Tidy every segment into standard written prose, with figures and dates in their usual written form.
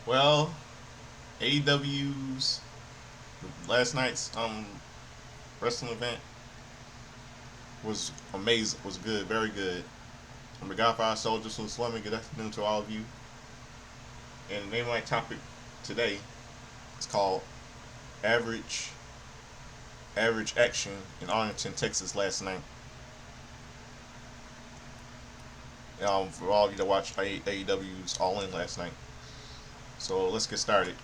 Well, AEW's last night's wrestling event was amazing. Was good, very good. I'm the Godfather Soldier, so let me get afternoon to all of you. And the name of my topic today is called Average Average Action in Arlington, Texas last night. For all of you that watched AEW's All In last night. So let's get started.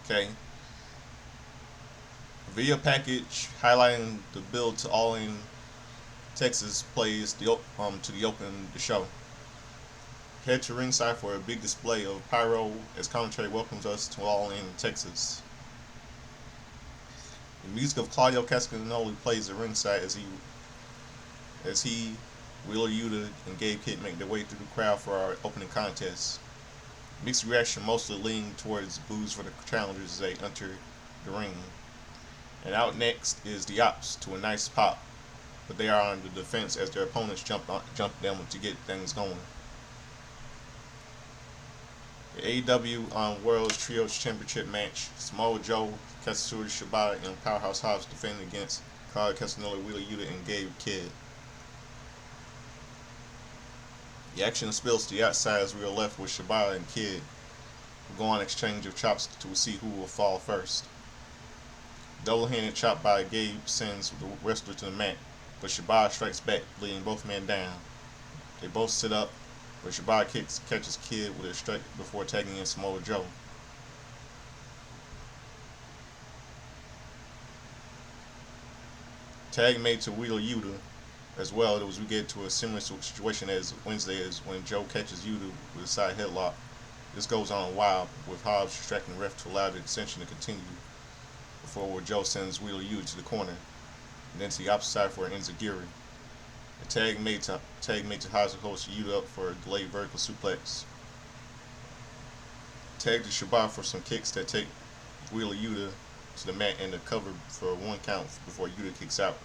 Okay. Video package highlighting the build to All In Texas plays to the open the show. Head to ringside for a big display of pyro as commentary welcomes us to All In Texas. The music of Claudio Castagnoli plays at ringside as he, Wheeler Yuta, and Gabe Kidd make their way through the crowd for our opening contest. Mixed reaction mostly leaning towards boos for the challengers as they enter the ring. And out next is the Ops to a nice pop, but they are on the defense as their opponents jump them to get things going. The AEW World Trios Championship match: Samoa Joe, Katsuyori Shibata, and Powerhouse Hobbs defending against Claudio Castagnoli, Wheeler Yuta, and Gabe Kidd. The action spills to the outside as we are left with Shibata and Kidd, who go on exchange of chops to see who will fall first. Double-handed chop by Gabe sends the wrestler to the mat, but Shibata strikes back, leading both men down. They both sit up, but Shibata catches Kidd with a strike before tagging in Samoa Joe. Tag made to Wheeler Yuta as well as we get to a similar situation as Wednesday is when Joe catches Yuta with a side headlock. This goes on a while, with Hobbs distracting the ref to allow the extension to continue before Joe sends Wheeler Yuta to the corner and then to the opposite side for an enziguri. A tag made to Hobbs holds Yuta up for a delayed vertical suplex. Tag to Shibata for some kicks that take Wheeler Yuta to the mat and the cover for one count before Yuta kicks out.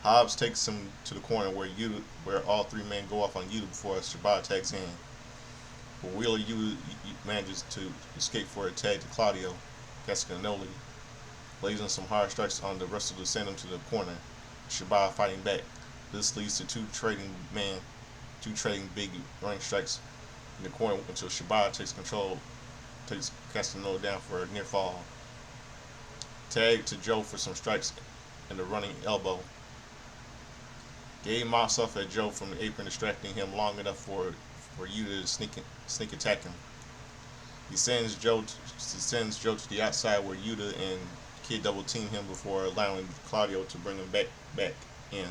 Hobbs takes him to the corner where all three men go off on Yuta before Shibata tags in. But Wheeler Yuta manages to escape for a tag to Claudio Castagnoli, lays in some hard strikes on the wrestler to send him to the corner. Shibata fighting back. This leads to two trading big running strikes in the corner until Shibata takes Castagnoli down for a near fall. Tag to Joe for some strikes and a running elbow. Gabe mops off at Joe from the apron, distracting him long enough for Yuta to sneak attack him. He sends Joe to the outside where Yuta and Kidd double team him before allowing Claudio to bring him back in.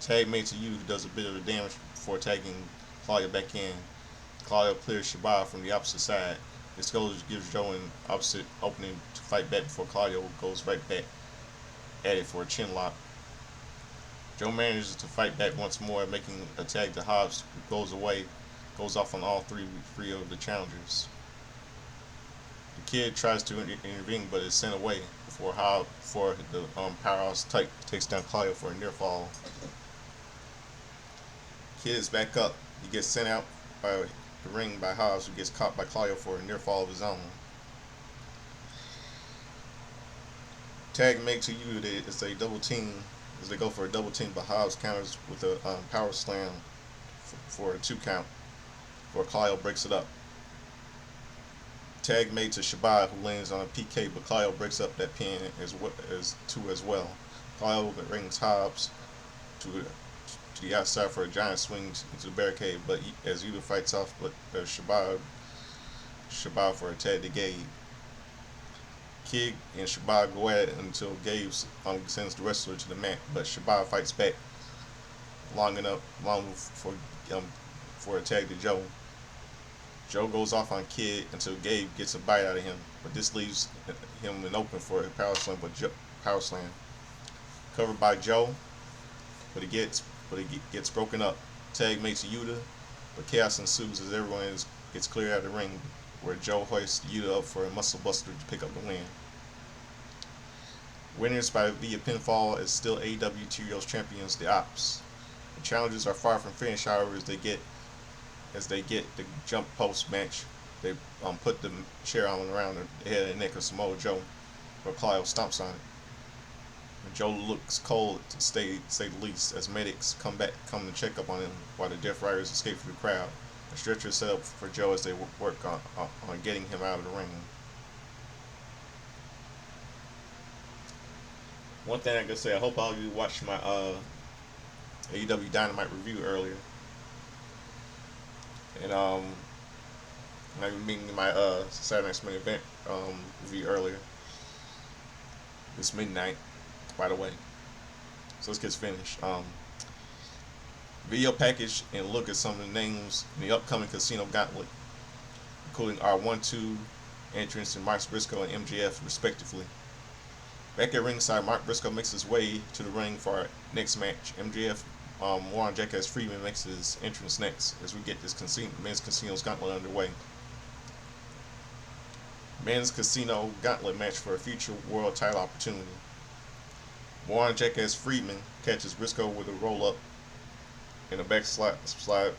Tag made to Yuta, who does a bit of damage before tagging Claudio back in. Claudio clears Shibata from the opposite side. This gives Joe an opposite opening to fight back before Claudio goes right back at it for a chin lock. Joe manages to fight back once more, making a tag to Hobbs, who goes off on all three of the challengers. The Kid tries to intervene, but is sent away before the powerhouse takes down Claudio for a near fall. Kid is back up. He gets sent out by the ring by Hobbs, who gets caught by Claudio for a near fall of his own. Tag made to Yuta as they go for a double team, but Hobbs counters with a power slam for a 2 count, where Claudio breaks it up. Tag made to Shibata, who lands on a PK, but Claudio breaks up that pin as well. Claudio rings Hobbs to the outside for a giant swing into the barricade, but as Yuta fights off Shibata for a tag to Gabe. Kidd and Shibata go at it until Gabe sends the wrestler to the mat, but Shibata fights back long for a tag to Joe. Joe goes off on Kidd until Gabe gets a bite out of him, but this leaves him in open for a power slam. Covered by Joe, but it gets broken up. Tag makes Yuta, but chaos ensues as everyone gets cleared out of the ring where Joe hoists Yuta up for a muscle buster to pick up the win. Winners by via pinfall is still AEW Trios champions, the Ops. The challenges are far from finished, however, as they get the jump post match. They put the chair on around the head and neck of Samoa Joe, where Clive stomps on it. Joe looks cold, to say the least, as medics come to check up on him while the Death Riders escape from the crowd. A stretcher is set up for Joe as they work on getting him out of the ring. One thing I can say, I hope all of you watched my AEW Dynamite review earlier, and meaning my Saturday Night's Main Event review earlier. It's midnight, by the way. So let's get finished. Video package and look at some of the names in the upcoming Casino Gauntlet, including our 1-2 entrants in Mark Briscoe and MJF, respectively. Back at ringside, Mark Briscoe makes his way to the ring for our next match. MJF, Warren Jackass Freeman makes his entrance next as we get this men's Casino's Gauntlet underway. Men's Casino Gauntlet match for a future world title opportunity. Warren Jackass Freeman catches Briscoe with a roll up and a back slide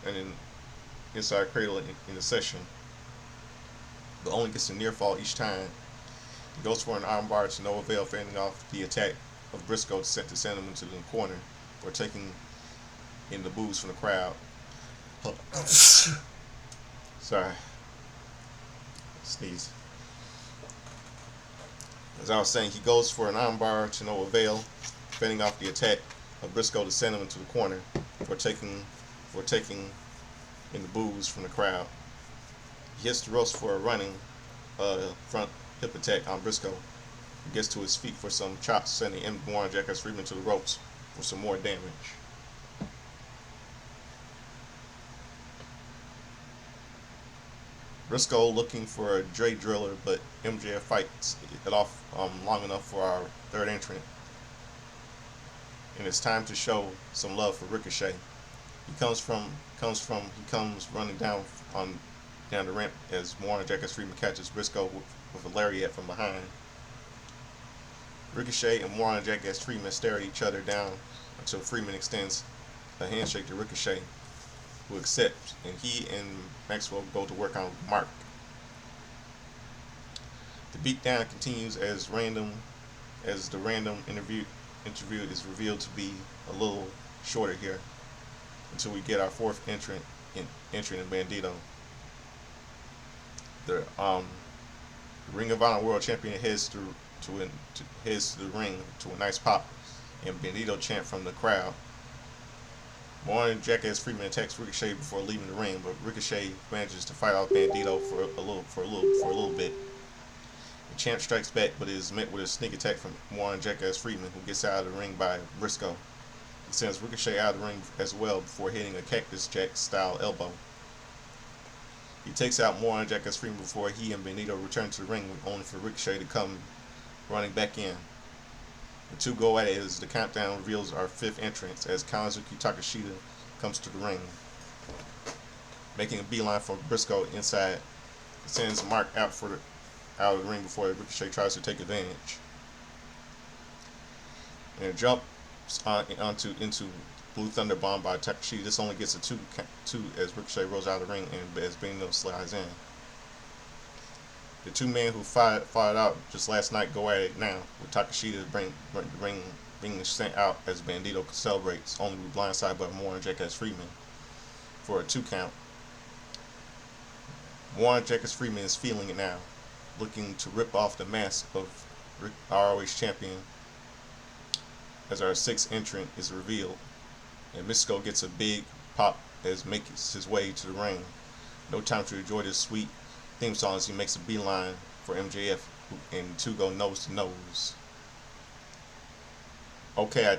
and an inside cradle in the session, but only gets a near fall each time. He goes for an armbar to no avail, fending off the attack of Briscoe to send him into the corner for taking in the boos from the crowd. Sorry. Sneeze. As I was saying, he goes for an armbar to no avail, fending off the attack of Briscoe to send him into the corner for taking in the boos from the crowd. He hits the ropes for a running front hip attack on Briscoe. He gets to his feet for some chops, sending Warren Jackass Freeman to the ropes for some more damage. Briscoe looking for a Dre Driller, but MJF fights it off long enough for our third entrant. And it's time to show some love for Ricochet. He comes running down the ramp as Warren Jackass Freeman catches Briscoe with a lariat from behind. Ricochet and Warren Jackass Freeman stare at each other down until Freeman extends a handshake to Ricochet, who accepts, and he and Maxwell go to work on Mark. The beatdown continues as the random interview is revealed to be a little shorter here until we get our fourth entrant in Bandito. The Ring of Honor World Champion heads to the ring to a nice pop and Bandito chant from the crowd. Warren Jackass Freeman attacks Ricochet before leaving the ring, but Ricochet manages to fight off Bandito for a little bit. The champ strikes back, but is met with a sneak attack from Warren Jackass Freeman, who gets out of the ring by Briscoe. He sends Ricochet out of the ring as well before hitting a Cactus Jack style elbow. He takes out Warren Jackass Freeman before he and Bandito return to the ring, only for Ricochet to come running back in. The two go at it as the countdown reveals our fifth entrance as Kanazuki Takeshita comes to the ring, making a beeline for Briscoe inside. He sends Mark out of the ring before Ricochet tries to take advantage. And it jumps into Blue Thunder Bomb by Takeshita. This only gets a two as Ricochet rolls out of the ring and as Bandito slides in. The two men who fought out just last night go at it now, with Takeshita being sent out as Bandito celebrates, only to be blindsided by Warren Jackass Freeman for a 2 count. Warren Jackass Freeman is feeling it now, looking to rip off the mask of ROH champion as our sixth entrant is revealed, and Mystico gets a big pop as makes his way to the ring. No time to enjoy this sweet theme song as he makes a beeline for MJF, and two go nose to nose. Okay,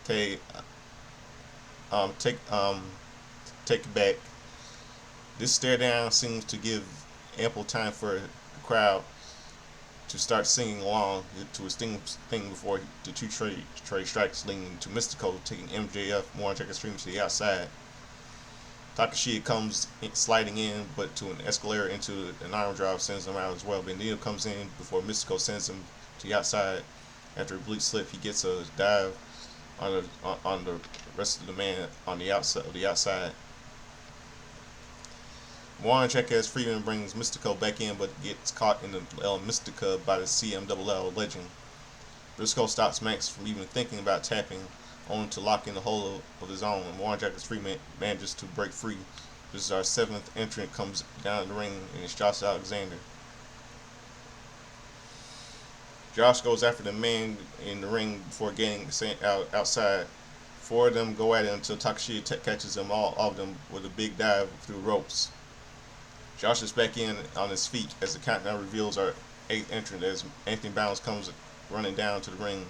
take it back. This stare down seems to give ample time for the crowd to start singing along to his thing before the two trade strikes, leading to Mystico taking MJF, Warren Jackass Freeman, to the outside. Takashita comes sliding in, but to an escalator into an arm drive sends him out as well. Bandito comes in before Mystico sends him to the outside. After a bleach slip, he gets a dive on the rest of the man on the outside. Warren Jackass Freeman brings Mystico back in, but gets caught in the El Mystica by the CMLL legend. Briscoe stops Max from even thinking about tapping, only to lock in the hole of his own. And Warren Jackass Freeman manages to break free. This is our seventh entrant, comes down the ring, and it's Josh Alexander. Josh goes after the man in the ring before getting outside. Four of them go at it until Takashita catches them all of them with a big dive through ropes. Josh is back in on his feet as the countdown reveals our eighth entrant as Anthony Bounds comes running down to the ring.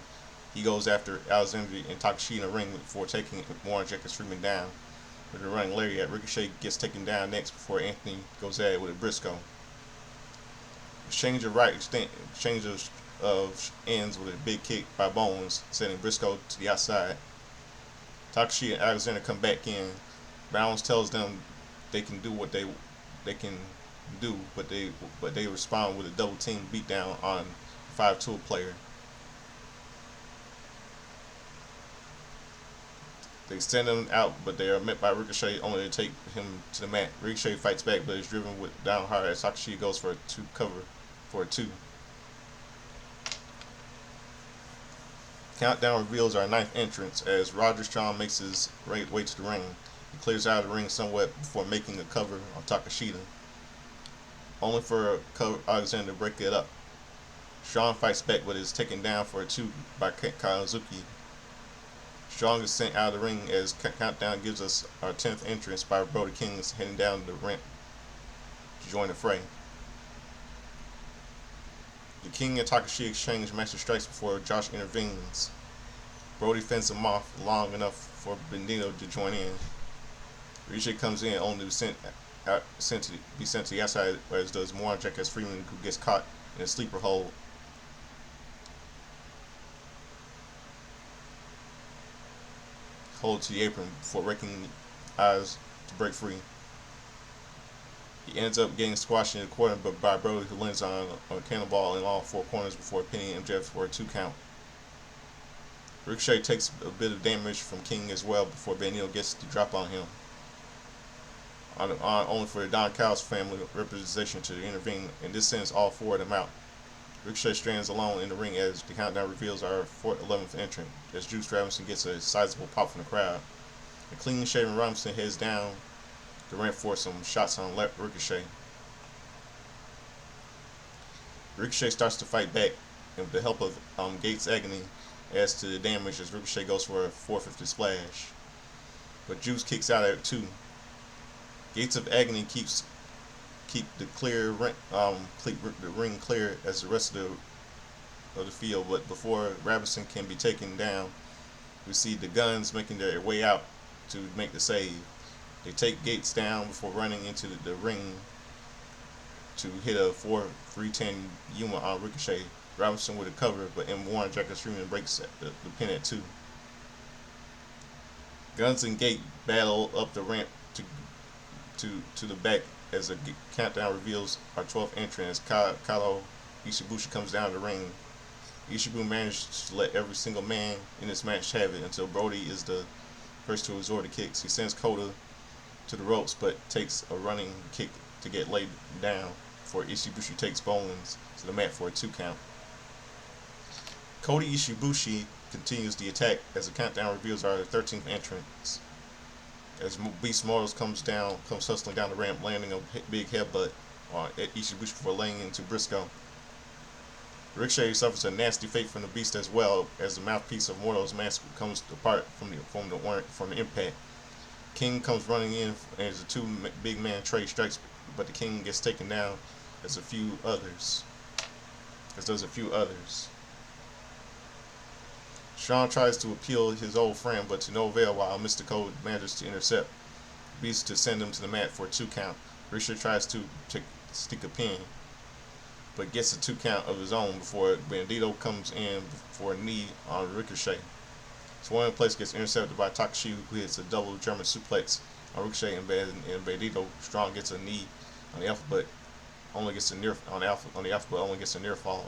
He goes after Alexander and Takashita in the ring before taking Warren Jackass Freeman down. With a running lariat, Ricochet gets taken down next before Anthony goes at it with a Briscoe. Exchange of ends with a big kick by Bones, sending Briscoe to the outside. Takashita and Alexander come back in. Bounds tells them they can do what they can do, but they respond with a double team beatdown on 5-tool player. They send him out, but they are met by Ricochet, only to take him to the mat. Ricochet fights back, but is driven down hard as Takashita goes for a two cover for a 2. Countdown reveals our ninth entrance as Roger Strong makes his way to the ring. He clears out of the ring somewhat before making a cover on Takashita, only for Alexander to break it up. Strong fights back but is taken down for a 2 by Kazuki. Strong is sent out of the ring as Countdown gives us our 10th entrance by Brody King heading down the ramp to join the fray. The King and Takashita exchange master strikes before Josh intervenes. Brody fends him off long enough for Bandito to join in. Ricochet comes in only to be sent to the outside, as does Warren Jackass Freeman, who gets caught in a sleeper hold. Hold to the apron before raking eyes to break free. He ends up getting squashed in the corner by Brody, who lands on a cannonball in all 4 corners before pinning MJF for a 2 count. Ricochet takes a bit of damage from King as well before Bandito gets the drop on him. Only for the Don Callis family representation to intervene, and this sends all 4 of them out. Ricochet stands alone in the ring as the countdown reveals our 11th entrant, as Juice Robinson gets a sizable pop from the crowd. The clean-shaven Robinson heads down the ramp for some shots on Ricochet. Ricochet starts to fight back, and with the help of Gates' agony, adds to the damage as Ricochet goes for a 450 splash. But Juice kicks out at it too. Gates of Agony keep the ring clear as the rest of the field, but before Robinson can be taken down, we see the Guns making their way out to make the save. They take Gates down before running into the ring to hit a 4-3-10 Yuma on Ricochet. Robinson with a cover, but M1 Jackass Freeman breaks the pin at 2. Guns and Gate battle up the ramp to the back as the countdown reveals our 12th entrant as Kato Ishibushi comes down the ring. Ishibu managed to let every single man in this match have it until Brody is the first to resort to kicks. He sends Kota to the ropes but takes a running kick to get laid down before Ishibushi takes Bowens to the mat for a 2 count. Kota Ishibushi continues the attack as the countdown reveals our 13th entrance. As Beast Mortals comes hustling down the ramp, landing a big headbutt on Ishibushi before laying into Briscoe. Ricochet suffers a nasty fate from the Beast as well, as the mouthpiece of Mortals mask comes apart from the impact. King comes running in as the 2 big man trade strikes, but the King gets taken down as does a few others. Sean tries to appeal his old friend, but to no avail, while Mystico manages to intercept Beast to send him to the mat for a 2 count. Ricochet tries to stick a pin, but gets a 2 count of his own before Bandito comes in for a knee on Ricochet. Swan in place gets intercepted by Takashi, who hits a double German suplex on Ricochet and Bandito. Strong gets a knee on the alpha, but only gets a near on the alpha, but only gets a near fall.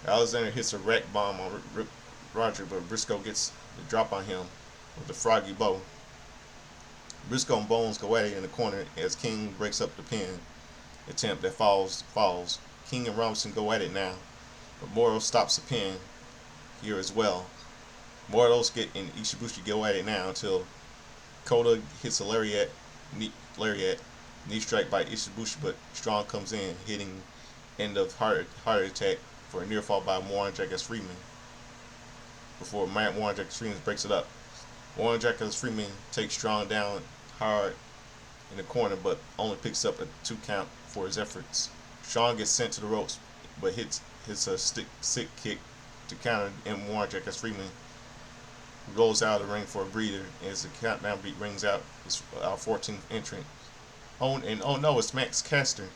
Alexander hits a rack bomb on Roger, but Briscoe gets the drop on him with the froggy bow. Briscoe and Bones go at it in the corner as King breaks up the pin attempt that falls. King and Robinson go at it now, but Moro stops the pin here as well. Mordos and Ishibushi go at it now until Kota hits a lariat, knee strike by Ishibushi, but Strong comes in, hitting end of heart attack for a near fall by Warren Jackass Freeman before Warren Jackass Freeman breaks it up. Warren Jackass Freeman takes Strong down hard in the corner, but only picks up a 2 count for his efforts. Strong gets sent to the ropes, but hits a sick kick to counter, and Warren Jackass Freeman rolls out of the ring for a breather as the countdown beat rings out. It's our 14th entrant. Oh no, it's Max Caster.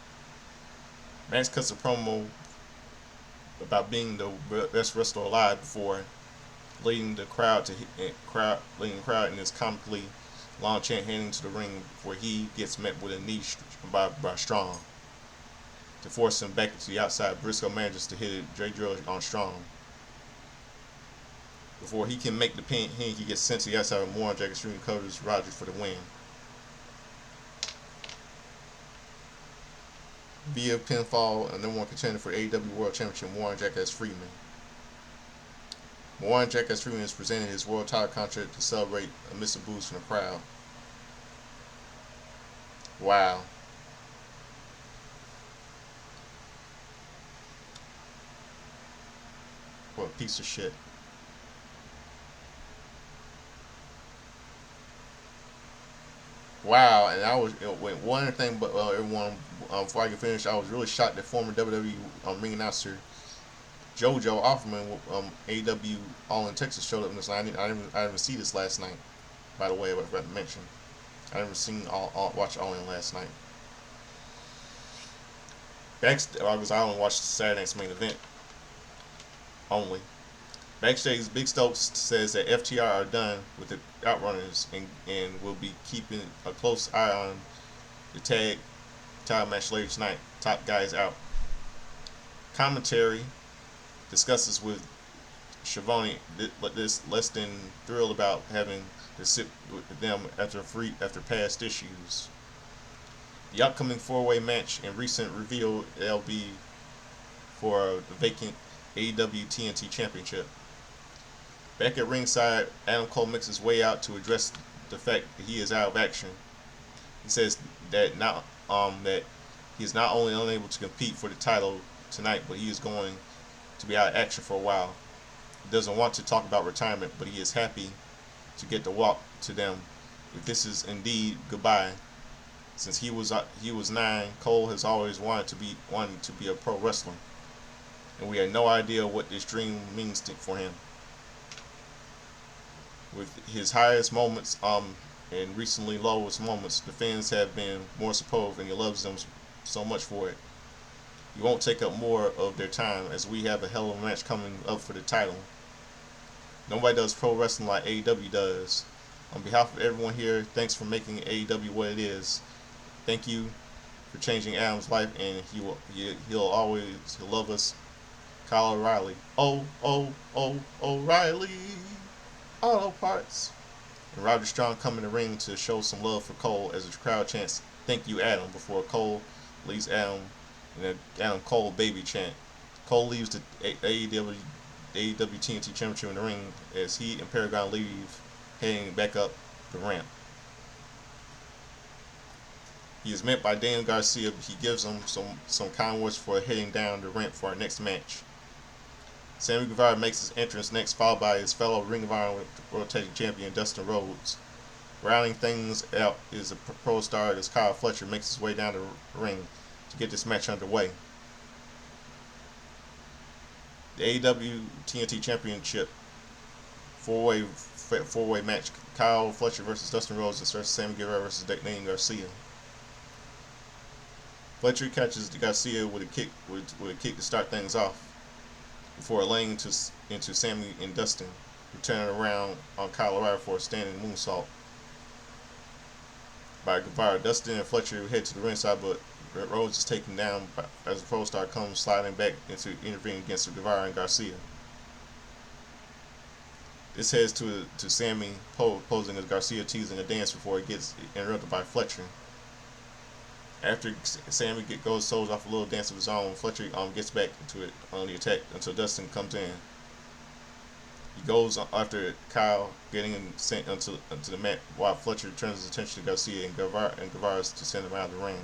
Max cuts a promo about being the best wrestler alive before leading the crowd in this comically long chant heading to the ring, where he gets met with a knee by Strong to force him back to the outside. Briscoe manages to hit a J drill on Strong. Before he can make the pin, he gets sent to the outside, and Warren Jackass Freeman covers Roger for the win. Via pinfall, and number 1 contender for AEW World Championship, Warren Jackass Freeman. Warren Jackass Freeman is presenting his world title contract to celebrate amidst a boost from the crowd. Wow. What a piece of shit. Wow, and I was one thing, but everyone, before I can finish, I was really shocked that former WWE ring announcer JoJo Offerman, AEW All In Texas, showed up in this. I didn't see this last night. By the way, I was about to mention, I didn't watch All In last night. I only watched Saturday night's main event only. Backstage, Big Stokes says that FTR are done with the Outrunners and will be keeping a close eye on the tag title match later tonight. Top guys out. Commentary discusses with Schiavone this less than thrilled about having to sit with them after past issues. The upcoming 4-way match and recent reveal it'll be for the vacant AEW TNT Championship. Back at ringside, Adam Cole makes his way out to address the fact that he is out of action. He says that he is not only unable to compete for the title tonight, but he is going to be out of action for a while. He doesn't want to talk about retirement, but he is happy to get to walk to them if this is indeed goodbye. Since he was 9, Cole has always wanted to be a pro wrestler, and we had no idea what this dream means for him. With his highest moments and recently lowest moments, the fans have been more supportive, and he loves them so much for it. He won't take up more of their time, as we have a hell of a match coming up for the title. Nobody does pro wrestling like AEW does. On behalf of everyone here, thanks for making AEW what it is. Thank you for changing Adam's life, and he'll always love us. Kyle O'Reilly. O'Reilly. Auto Parts. And Roger Strong come in the ring to show some love for Cole as the crowd chants, "Thank you, Adam," before Cole leaves Adam in an Adam Cole baby chant. Cole leaves the AEW TNT Championship in the ring as he and Paragon leave, heading back up the ramp. He is met by Dan Garcia, but he gives him some kind words for heading down the ramp for our next match. Sammy Guevara makes his entrance next, followed by his fellow Ring of Honor World Tag Champion Dustin Rhodes. Rounding things out is a pro star as Kyle Fletcher makes his way down the ring to get this match underway. The AEW TNT Championship four-way match: Kyle Fletcher versus Dustin Rhodes versus Sammy Guevara versus Dan Garcia. Fletcher catches Garcia with a kick to start things off, before laying into Sammy and Dustin. returning around on Colorado for a standing moonsault by Guevara. Dustin and Fletcher head to the ringside, but Rhodes is taken down as the Pro Star comes sliding back into intervening against Guevara and Garcia. This heads to Sammy posing as Garcia teasing a dance before it gets interrupted by Fletcher. After Sammy goes souls off a little dance of his own, Fletcher gets back into it on the attack until Dustin comes in. He goes after Kyle, getting him sent onto the mat while Fletcher turns his attention to Garcia and Guevara to send him out of the ring.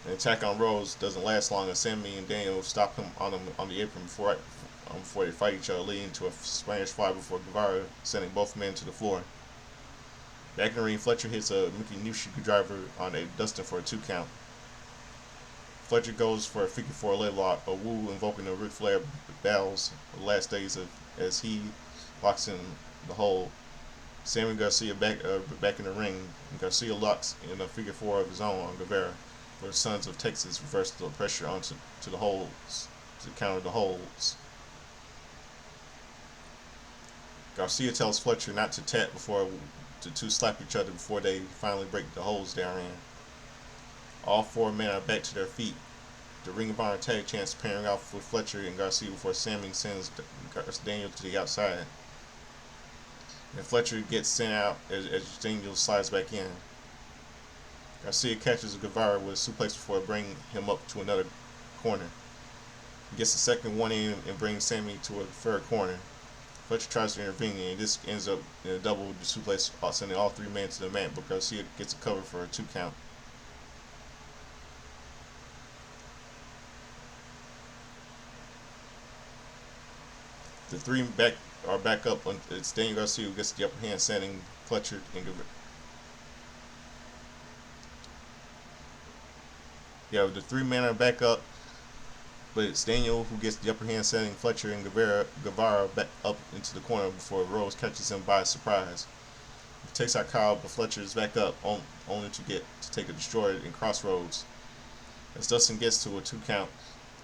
The attack on Rose doesn't last long, as Sammy and Daniel stop him on the apron before they fight each other, leading to a Spanish fly before Guevara sending both men to the floor. Back in the ring, Fletcher hits a Mickey Nushi driver on Dustin for a 2 count. Fletcher goes for a figure 4 leg lock, a woo invoking the Ric Flair battles the last days as he locks in the hold. Sammy Garcia back in the ring. Garcia locks in a figure 4 of his own on Guevara, where the Sons of Texas reverse the pressure onto the holds to counter the holds. Garcia tells Fletcher not to tap before the two slap each other before they finally break the holds therein. All 4 men are back to their feet. The Ring of Honor tag champs pairing off with Fletcher and Garcia before Sammy sends Daniel to the outside. And Fletcher gets sent out as Daniel slides back in. Garcia catches Guevara with a suplex before bringing him up to another corner. He gets the second one in and brings Sammy to a third corner. Fletcher tries to intervene, and this ends up in a double suplex, sending all 3 men to the mat, but Garcia gets a cover for a 2 count. The 3 are back up. It's Daniel Garcia who gets the upper hand, sending Fletcher and Guevara. Yeah, the 3 men are back up, but it's Daniel who gets the upper hand, sending Fletcher and Guevara back up into the corner before Rose catches him by surprise. He takes out Kyle, but Fletcher is back up, only to take a destroyer in Crossroads. As Dustin gets to a 2 count,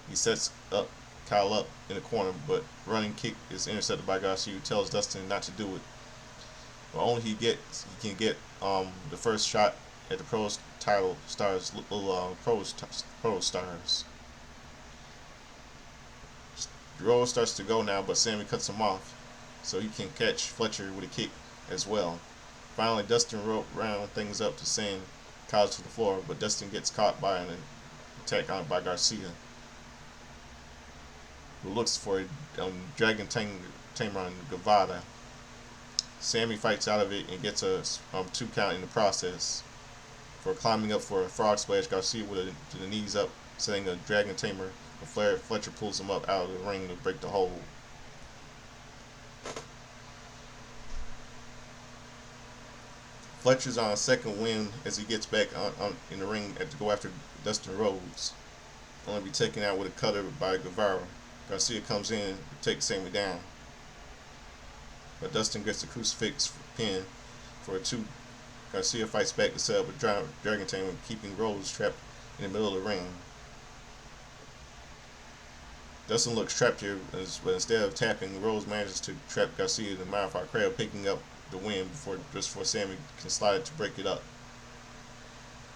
he sets up Kyle up in the corner, but running kick is intercepted by Garcia, who tells Dustin not to do it. But only he can get the first shot at the Pro title stars, Pro stars. Rose starts to go now, but Sammy cuts him off, so he can catch Fletcher with a kick as well. Finally, Dustin round things up to send Kyle to the floor, but Dustin gets caught by an attack on by Garcia, who looks for a Dragon Tamer on Guevara. Sammy fights out of it and gets a 2 count in the process. For climbing up for a frog splash, Garcia with to the knees up, setting a Dragon Tamer. Fletcher pulls him up out of the ring to break the hold. Fletcher's on a second win as he gets back in the ring to go after Dustin Rhodes, only be taken out with a cutter by Guevara. Garcia comes in to take Sammy down, but Dustin gets the crucifix pin for a 2. Garcia fights back to set up a Dragon Tamer, keeping Rhodes trapped in the middle of the ring. Dustin looks trapped here, but instead of tapping, Rose manages to trap Garcia in the modified crab, picking up the win before Sammy can slide it to break it up.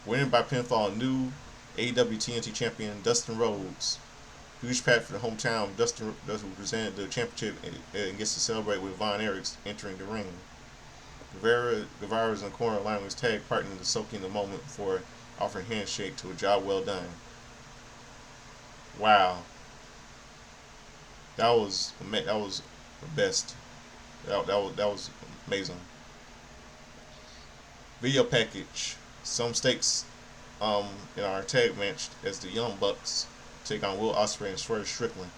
Winning by pinfall, new AEW TNT champion Dustin Rhodes. Huge pat for the hometown. Dustin presented the championship and gets to celebrate with Von Erichs entering the ring. Guevara's in the corner, allowing his tag partner to soak in the moment before offering a handshake to a job well done. Wow. That was the best. That was amazing. Video package. Some stakes in our tag match as the Young Bucks take on Will Ospreay and Swerve Strickland.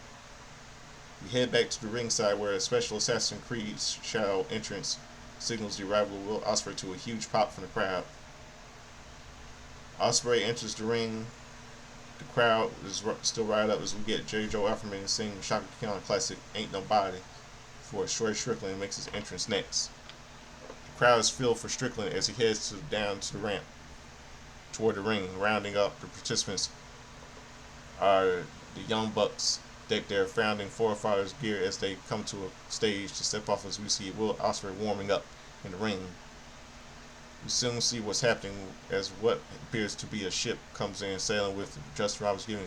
We head back to the ringside where a special Assassin's Creed Shadow entrance signals the arrival of Will Ospreay to a huge pop from the crowd. Ospreay enters the ring. The crowd is still right up as we get J. Joe Offerman singing Shaka Khan classic Ain't Nobody before Swerve Strickland makes his entrance next. The crowd is filled for Strickland as he heads down to the ramp toward the ring. Rounding up the participants are the Young Bucks deck their founding forefathers' gear as they come to a stage to step off as we see Will Ospreay warming up in the ring. We soon see what's happening as what appears to be a ship comes in sailing with Justin Roberts giving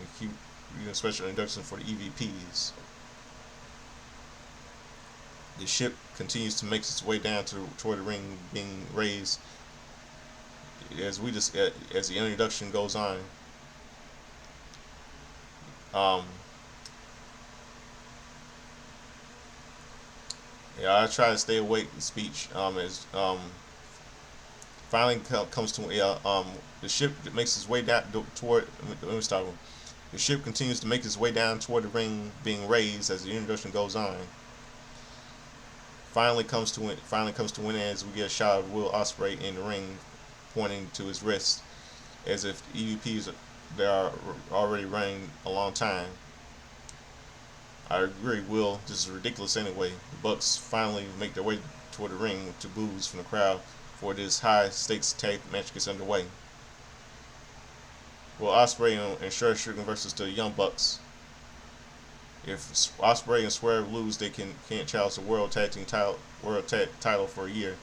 a special induction for the EVPs. The ship continues to make its way down toward the ring, being raised as the introduction goes on. Um, yeah, I try to stay awake in speech. As finally comes to the ship makes its way down toward. Let me start. The ship continues to make its way down toward the ring, being raised as the introduction goes on. Finally comes to win as we get a shot of Will Ospreay in the ring, pointing to his wrist, as if EVPs they are already running a long time. I agree, Will. This is ridiculous anyway. The Bucks finally make their way toward the ring to boos from the crowd for this high stakes tag match gets underway. Will Ospreay and Strickland versus the Young Bucks. If Ospreay and Swerve lose, they can't challenge the World Tag Team title for a year.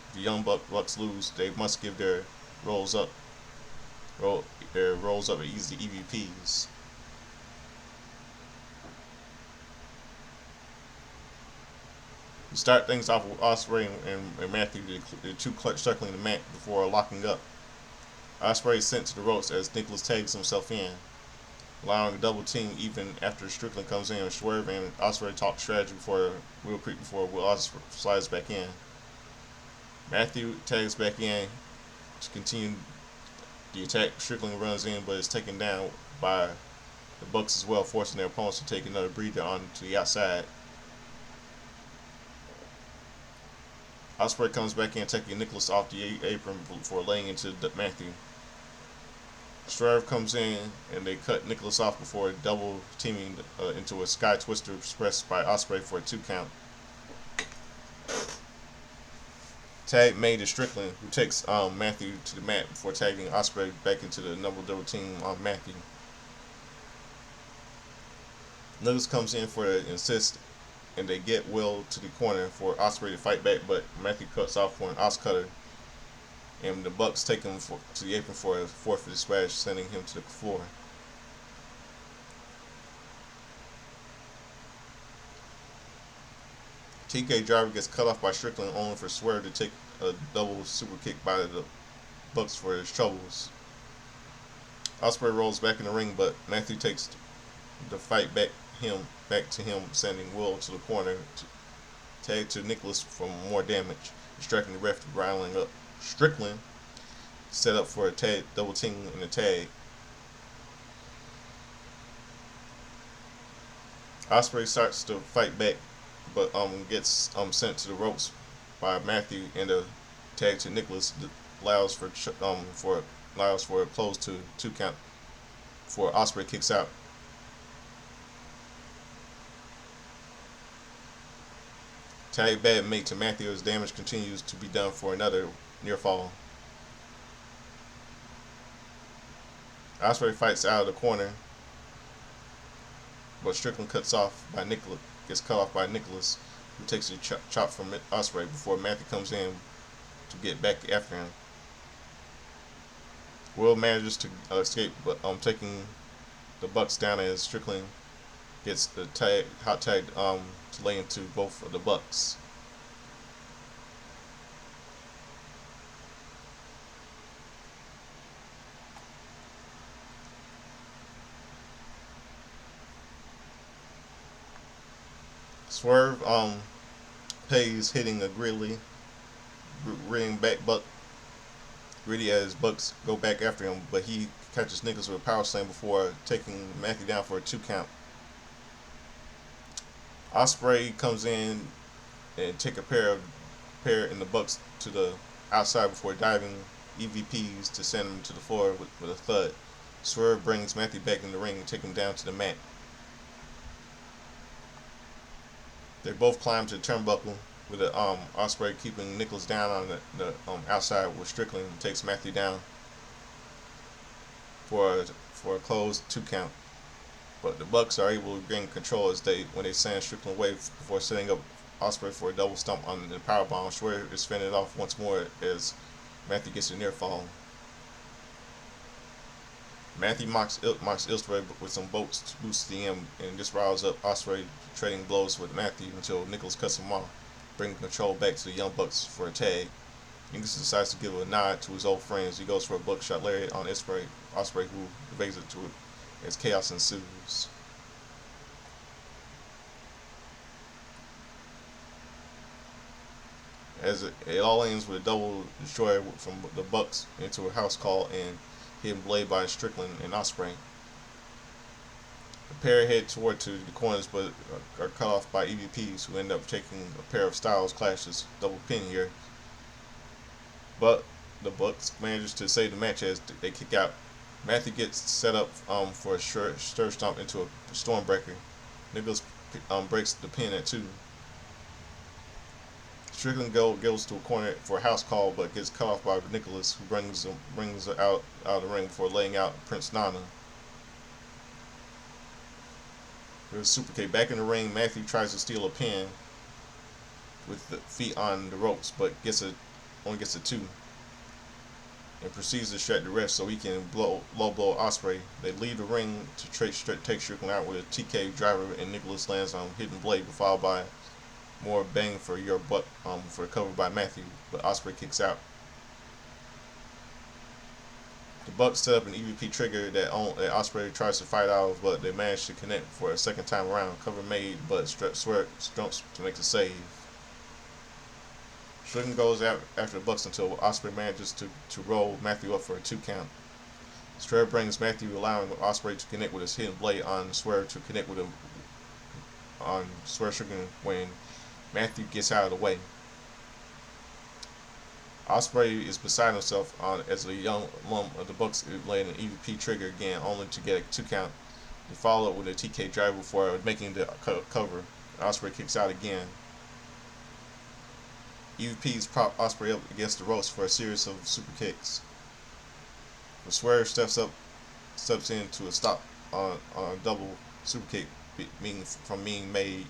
If the Young Bucks lose, they must give their roles up at easy EVPs. We start things off with Ospreay and Matthew, the two circling the mat before locking up. Ospreay is sent to the ropes as Nicholas tags himself in, allowing a double team even after Strickland comes in. Swerve and Ospreay talk strategy before Will Ospreay slides back in. Matthew tags back in to continue the attack. Strickland runs in but is taken down by the Bucks as well, forcing their opponents to take another breather onto the outside. Ospreay comes back in, taking Nicholas off the apron before laying into Matthew. Swerve comes in and they cut Nicholas off before double teaming into a Sky Twister expressed by Ospreay for a 2 count. Tag made to Strickland, who takes Matthew to the mat before tagging Ospreay back into the double team on Matthew. Nicholas comes in for an assist, and they get Will to the corner for Ospreay to fight back, but Matthew cuts off for an Os cutter, and the Bucks take him to the apron for a forfeit splash, sending him to the floor. TK Driver gets cut off by Strickland, only for Swerve to take a double super kick by the Bucks for his troubles. Ospreay rolls back in the ring, but Matthew takes the fight back to him, sending Will to the corner to tag to Nicholas for more damage, distracting the ref to riling up Strickland, set up for a double team in the tag. Ospreay starts to fight back, but gets sent to the ropes by Matthew, and the tag to Nicholas allows for a close to 2 count before Ospreay kicks out. Tag bad mate to Matthew as damage continues to be done for another near fall. Ospreay fights out of the corner, but Strickland gets cut off by Nicholas, who takes a chop from Ospreay before Matthew comes in to get back after him. Will manages to escape, but taking the Bucks down as Strickland gets the hot tag to lay into both of the Bucks. Swerve pays hitting a Gridley ring back Buck Gritty as Bucks go back after him, but he catches Nicholas with a power slam before taking Matthew down for a 2 count. Ospreay comes in and take a pair in the Bucks to the outside before diving EVPs to send him to the floor with a thud. Swerve brings Matthew back in the ring and take him down to the mat. They both climb to the turnbuckle with Ospreay keeping Nicholas down on the outside, where Strickland takes Matthew down for a closed 2 count. But the Bucks are able to gain control as when they send Strickland away before setting up Ospreay for a double stomp on the powerbomb. Schwer is fending off once more as Matthew gets a near fall. Matthew mocks Ospreay with some bolts to boost the M, and this riles up Ospreay, trading blows with Matthew until Nicholas cuts him off, bringing control back to the Young Bucks for a tag. Nicholas decides to give a nod to his old friends. He goes for a buckshot lariat on Ospreay, who evades it to it as chaos ensues. As it all ends with a double destroyer from the Bucks into a house call and hidden blade by Strickland and Ospreay. The pair head toward to the corners but are cut off by EVPs who end up taking a pair of Styles clashes. Double pin here. But the Bucks manages to save the match as they kick out. Matthew gets set up for a stir stomp into a Stormbreaker. Nicholas breaks the pin at 2. Strickland goes to a corner for a house call but gets cut off by Nicholas, who brings her out of the ring before laying out Prince Nana. There's Super K back in the ring. Matthew tries to steal a pin with the feet on the ropes, but only gets a 2, and proceeds to distract the ref so he can low blow Ospreay. They leave the ring to take Strickland out with a TK driver, and Nicholas lands on hidden blade, followed by more bang for your butt for a cover by Matthew, but Ospreay kicks out. The Bucks set up an EVP trigger that Ospreay tries to fight out of, but they manage to connect for a second time around. Cover made, but Swerve stumps to make the save. Strickland goes after the Bucks until Ospreay manages to roll Matthew up for a 2 count. Swerve brings Matthew, allowing Ospreay to connect with his hidden blade on Swerve to connect with him on Swerve Strickland when Matthew gets out of the way. Ospreay is beside himself as the young mum of the Bucks laid an EVP trigger again, only to get a 2 count. They follow up with a TK driver before making the cover. Ospreay kicks out again. EVPs prop Ospreay up against the ropes for a series of super kicks. The Swerve steps in to a stop on a double super kick from being made.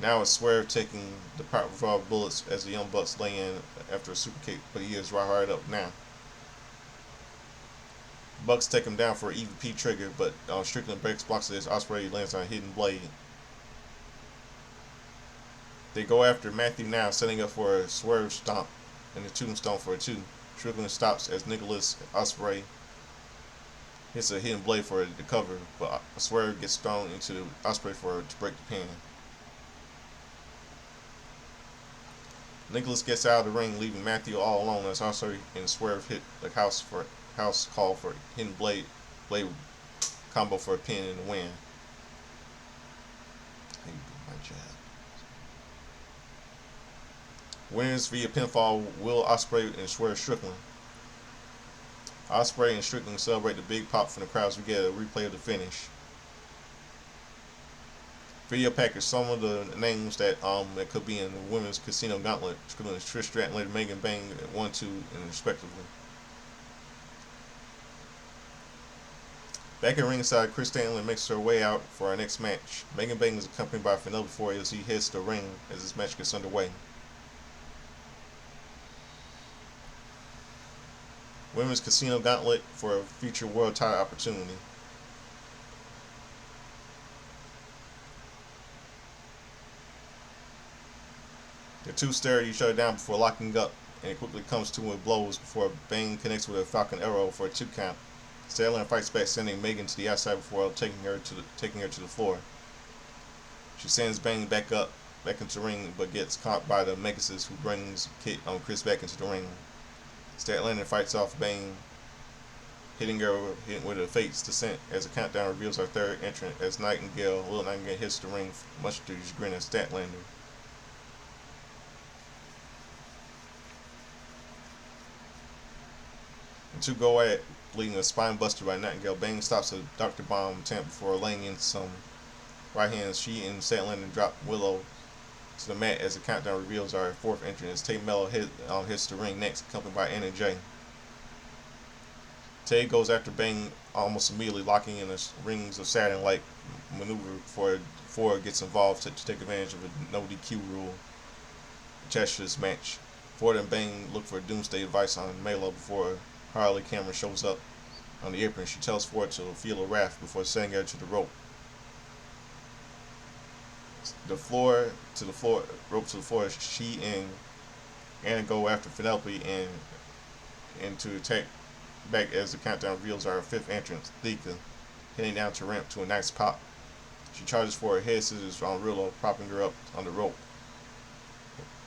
Now it's Swerve taking the power bullets as the Young Bucks lay in after a super kick, but he is right hard up now. Bucks take him down for an EVP trigger, but Strickland blocks it as Ospreay lands on a hidden blade. They go after Matthew now, setting up for a Swerve stomp and a tombstone for a 2. Strickland stops as Nicholas Ospreay hits a hidden blade for the cover, but Swerve gets thrown into Ospreay to break the pin. Nicholas gets out of the ring, leaving Matthew all alone as Ospreay and Swerve hit the house call for hidden blade combo for a pin and a win. How you do my job? Winners via pinfall: Will Ospreay and Swerve Strickland. Ospreay and Strickland celebrate the big pop from the crowds. We get a replay of the finish. Video package: some of the names that could be in the women's casino gauntlet. Trish Stratton, later Megan Bang, 1, 2, and respectively. Back at ringside, Chris Stanley makes her way out for our next match. Megan Bang is accompanied by Penelope Ford as he hits the ring as this match gets underway. Women's Casino Gauntlet for a future world title opportunity. The two stare at each other down before locking up, and it quickly comes to with blows before Bang connects with a Falcon Arrow for a 2 count. Statlander fights back, sending Megan to the outside before taking her to the floor. She sends Bang back into the ring, but gets caught by the Megasis, who brings Chris back into the ring. Statlander fights off Bang, hitting with a Fate's Descent as the countdown reveals our third entrant as Little Nightingale hits the ring, much to the chagrin of Statlander. The two go at leading a spine buster by Nightingale. Bang stops a Dr. Bomb attempt before laying in some right hands. She and Statlander drop Willow to the mat as the countdown reveals our fourth entrant as Tate Mello hits the ring next, accompanied by Anna Jay. Tay goes after Bang almost immediately, locking in the rings of Saturn-like maneuver before Ford gets involved to take advantage of a no DQ rule attached to this match. Ford and Bang look for doomsday advice on Melo before Harley Cameron shows up on the apron. She tells Ford to feel a wrath before sending her to the rope. Rope to the floor. She and Anna go after Penelope and to attack back as the countdown reveals our fifth entrance, Thika, heading down to ramp to a nice pop. She charges for her head scissors on Rillo, propping her up on the rope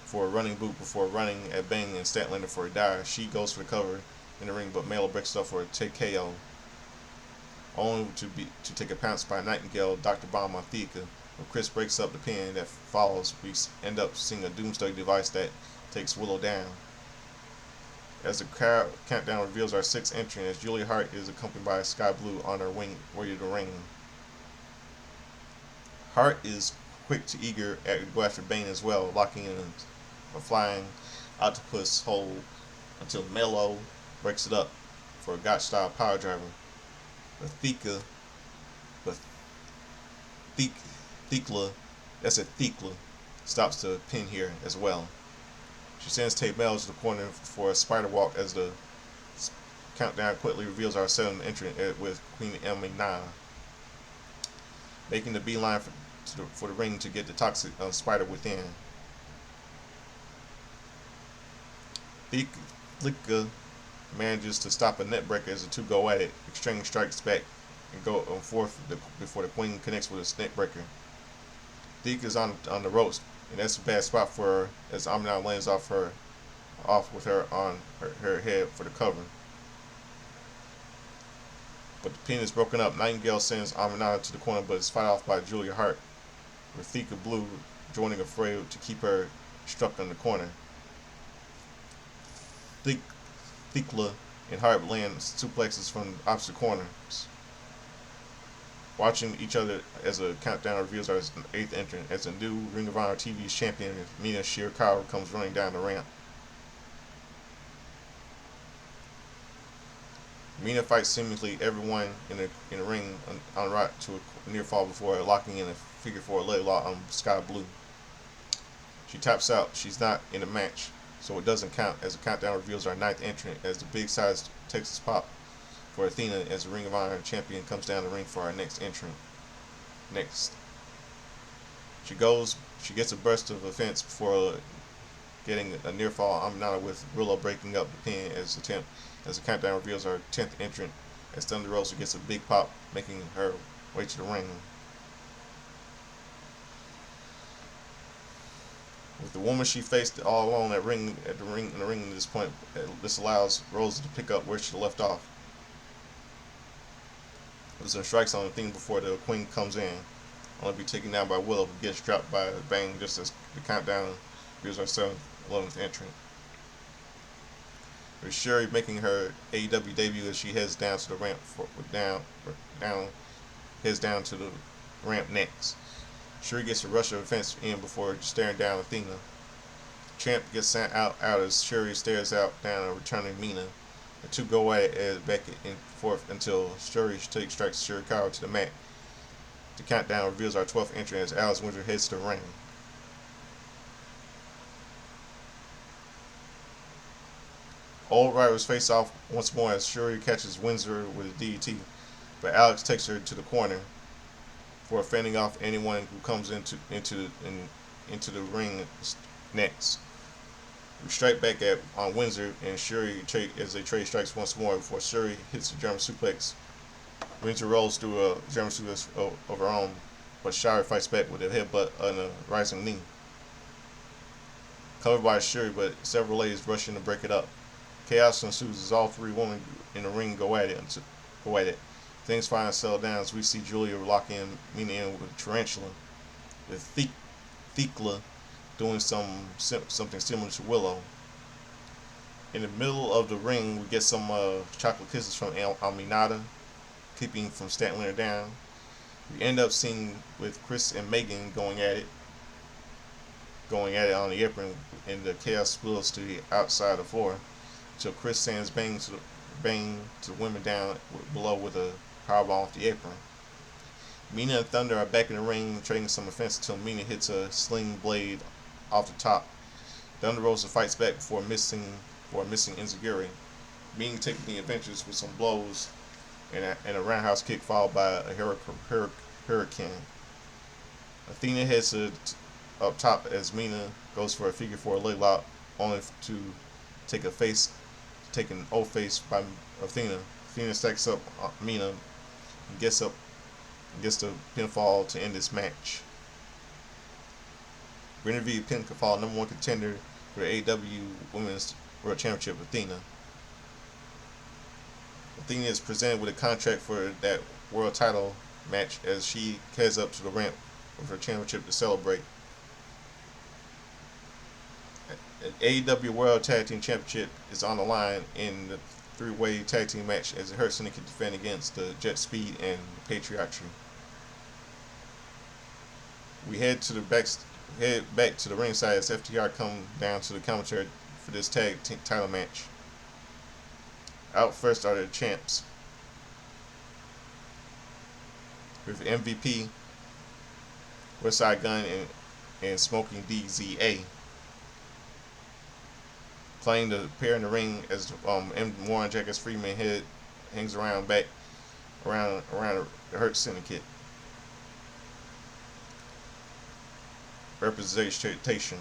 for a running boot before running at Bang and Statlander for a dive. She goes for the cover in the ring, but Melo breaks it up for a TKO, only to take a pounce by Nightingale, Dr. Bomb on Thika. When Chris breaks up the pin that follows, we end up seeing a doomsday device that takes Willow down. As the countdown reveals our sixth entrant, as Julia Hart is accompanied by Sky Blue on her way to the ring. Hart is quick to eager to go after Bane as well, locking in a flying octopus hold until Melo breaks it up for a Gotch style power driver. But Thekla, that's a Thekla, stops the pin here as well. She sends Tate Mel to the corner for a spider walk as the countdown quickly reveals our seventh entrant with Queen Elmina, making the beeline for the ring to get the toxic spider within. Thika manages to stop a neckbreaker as the two go at it, exchanging strikes back and go forth before the queen connects with a neckbreaker. Thika's on the ropes, and that's a bad spot for her as Amina lands off with her on her head for the cover. But the pin is broken up. Nightingale sends Amina to the corner, but is fought off by Julia Hart, with Thika Blue joining a fray to keep her struck in the corner. Thekla and Hart land suplexes from opposite corners, watching each other as a countdown reveals our eighth entrant as a new Ring of Honor TV's champion, Mina Shirakawa, comes running down the ramp. Mina fights seemingly everyone in the ring on route to a near fall before locking in a figure four leg lock on Sky Blue. She taps out. She's not in the match, so it doesn't count as the countdown reveals our ninth entrant as the big size Texas pop for Athena as the Ring of Honor champion comes down the ring for our next entrant. Next, she gets a burst of offense before getting a near fall Aminata with Rillo breaking up the pin as the countdown reveals our 10th entrant as Thunder Rosa gets a big pop, making her way to the ring. With the woman she faced all alone in the ring at this point, this allows Rosa to pick up where she left off. With some strikes on the thing before the queen comes in, only be taken down by Willow, who gets dropped by Bang just as the countdown reveals our 11th entrant. With Shuri making her AEW debut as she heads down to the ramp heads down to the ramp next. Shuri gets a rush of offense in before staring down Athena. Champ gets sent out as Shuri stares out down a returning Mina. The two go at it back and forth until Shuri strikes Shirakawa to the mat. The countdown reveals our 12th entrant as Alice Winter heads to the ring. Old Rivals face off once more as Shuri catches Windsor with a DDT, but Alex takes her to the corner for fending off anyone who comes into the ring next. We strike back on Windsor and Shuri as they trade strikes once more before Shuri hits a German suplex. Windsor rolls through a German suplex of her own, but Shuri fights back with a headbutt and a rising knee. Covered by Shuri, but several ladies rush in to break it up. Chaos ensues as all three women in the ring go at it. Things finally settle down as we see Julia locking Mina in with Tarantula, with Thekla doing something similar to Willow. In the middle of the ring, we get some chocolate kisses from Aminata, keeping from Statlander down. We end up seeing with Chris and Megan going at it on the apron, and the chaos spills to the outside of the floor. So Chris sends Bang bang to the women down below with a powerbomb off the apron. Mina and Thunder are back in the ring, trading some offense until Mina hits a sling blade off the top. Thunder Rosa fights back before missing Enziguri. Mina taking the adventures with some blows and a roundhouse kick followed by a hurricane. Athena heads up top as Mina goes for a figure four leg lock, only to take a face, take an old face by Athena. Athena stacks up Mina and gets the pinfall to end this match. Brittany V pinfall number one contender for the AEW Women's World Championship, Athena. Athena is presented with a contract for that world title match as she heads up to the ramp with her championship to celebrate. An AEW World Tag Team Championship is on the line in the three-way tag team match as the Hurt Syndicate defend against the Jet Speed and the Patriarchy. We head back to the ringside as FTR come down to the commentary for this tag team title match. Out first are the champs, with MVP, Westside Gun, and Smoking DZA. Playing the pair in the ring as Warren Jackass Freeman hangs around around the Hurt Syndicate. Representation.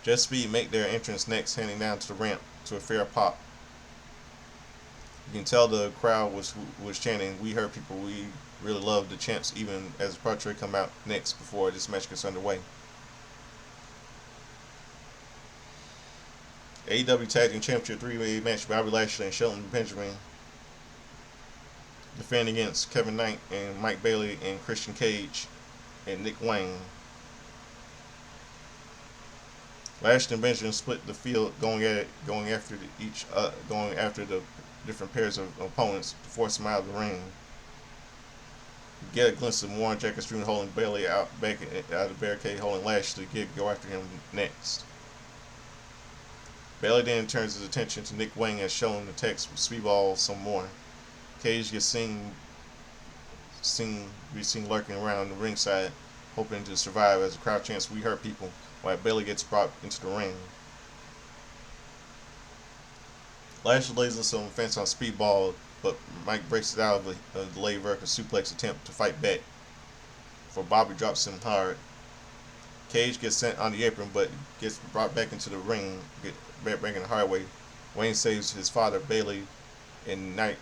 Jet Speed make their entrance next, heading down to the ramp to a fair pop. You can tell the crowd was chanting, "We heard people. We really love the champs," even as Portray come out next before this match gets underway. AEW Tag Team Championship three-way match: Bobby Lashley and Shelton Benjamin defend against Kevin Knight and Mike Bailey and Christian Cage and Nick Wayne. Lashley and Benjamin split the field, going after the different pairs of opponents to force them out of the ring. You get a glimpse of Warren Jackass Jr. holding Bailey out of the barricade, holding Lashley to go after him next. Bailey then turns his attention to Nick Wayne as shown the text with Speedball some more. Cage gets seen lurking around the ringside, hoping to survive as the crowd chants, "We hurt people," while Bailey gets brought into the ring. Lashley lays some offense on Speedball, but Mike breaks it out of a delayed vertical suplex attempt to fight back, before Bobby drops him hard. Cage gets sent on the apron, but gets brought back into the ring, back in the hard way. Wayne saves his father. Bailey and Knight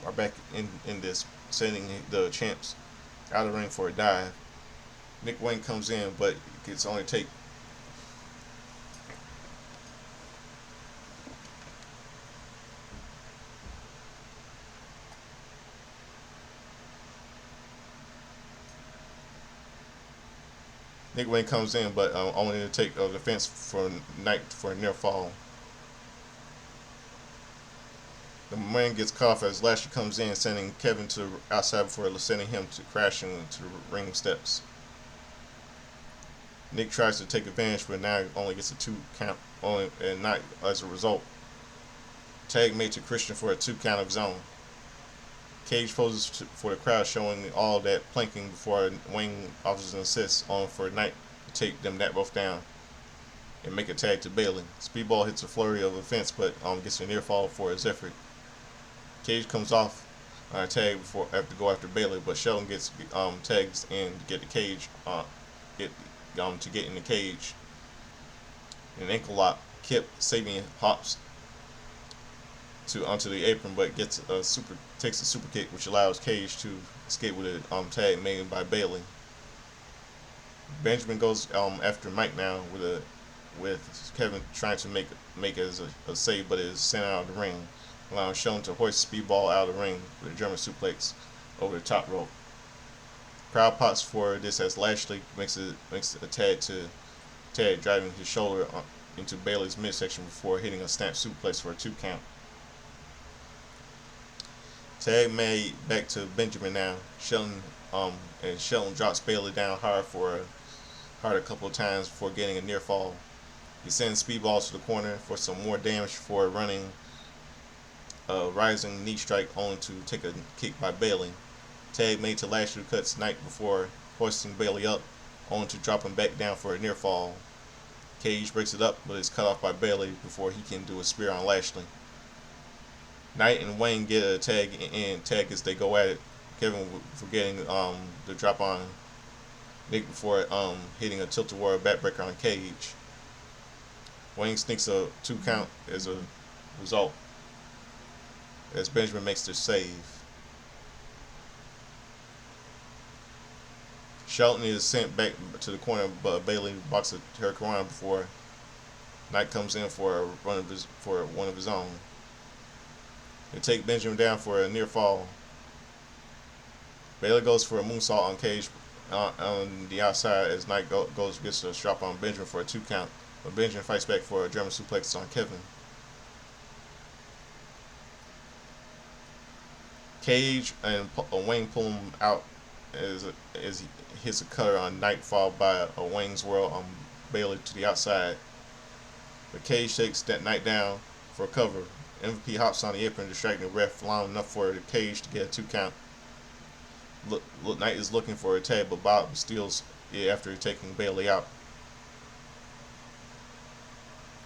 are back in this, sending the champs out of the ring for a dive. Nick Wayne comes in, but gets only take. Nick Wayne comes in, but only to take a defense for Knight for a near fall. The man gets cut off as Lashley comes in, sending Kevin to the outside before sending him to crashing into the ring steps. Nick tries to take advantage, but now only gets a 2 count, and not as a result. Tag made to Christian for a 2 count of his own. Cage poses for the crowd, showing all that planking before Wayne offers an assist, on for Knight to take them that both down and make a tag to Bailey. Speedball hits a flurry of offense, but gets a near fall for his effort. Cage comes off on a tag after go after Bailey, but Shelton gets tags in to get the cage to get in the cage. An ankle lock. Kip Sabian hops onto the apron, but takes a super kick, which allows Cage to escape with a tag made by Bailey. Benjamin goes after Mike now with Kevin trying to make it as a save, but is sent out of the ring, allowing Shelton to hoist Speedball out of the ring with a German suplex over the top rope. Crowd pops for this as Lashley makes a tag to Ted, driving his shoulder into Bailey's midsection before hitting a snap suplex for a 2 count. Tag made back to Benjamin now. Shelton drops Bailey down hard a couple of times before getting a near fall. He sends Speedballs to the corner for some more damage before running a rising knee strike only to take a kick by Bailey. Tag made to Lashley cuts Knight before hoisting Bailey up, only to drop him back down for a near fall. Cage breaks it up, but is cut off by Bailey before he can do a spear on Lashley. Knight and Wayne get a tag as they go at it. Kevin forgetting the drop on Nick before hitting a tilt-a-whirl backbreaker on Cage. Wayne sneaks a 2 count as a result, as Benjamin makes the save. Shelton is sent back to the corner, but Bailey blocks a Hurricane before Knight comes in for one of his own. They take Benjamin down for a near fall. Bailey goes for a moonsault on Cage on the outside as Knight gets a strap on Benjamin for a 2 count, but Benjamin fights back for a German suplex on Kevin. Cage and Wayne pull him out as he hits a cutter on Knight, followed by a Wayne's World on Bailey to the outside. But Cage takes that Knight down for a cover. MVP hops on the apron, distracting the ref long enough for the Cage to get a 2 count. Knight is looking for a tag, but Bob steals it after taking Bailey out.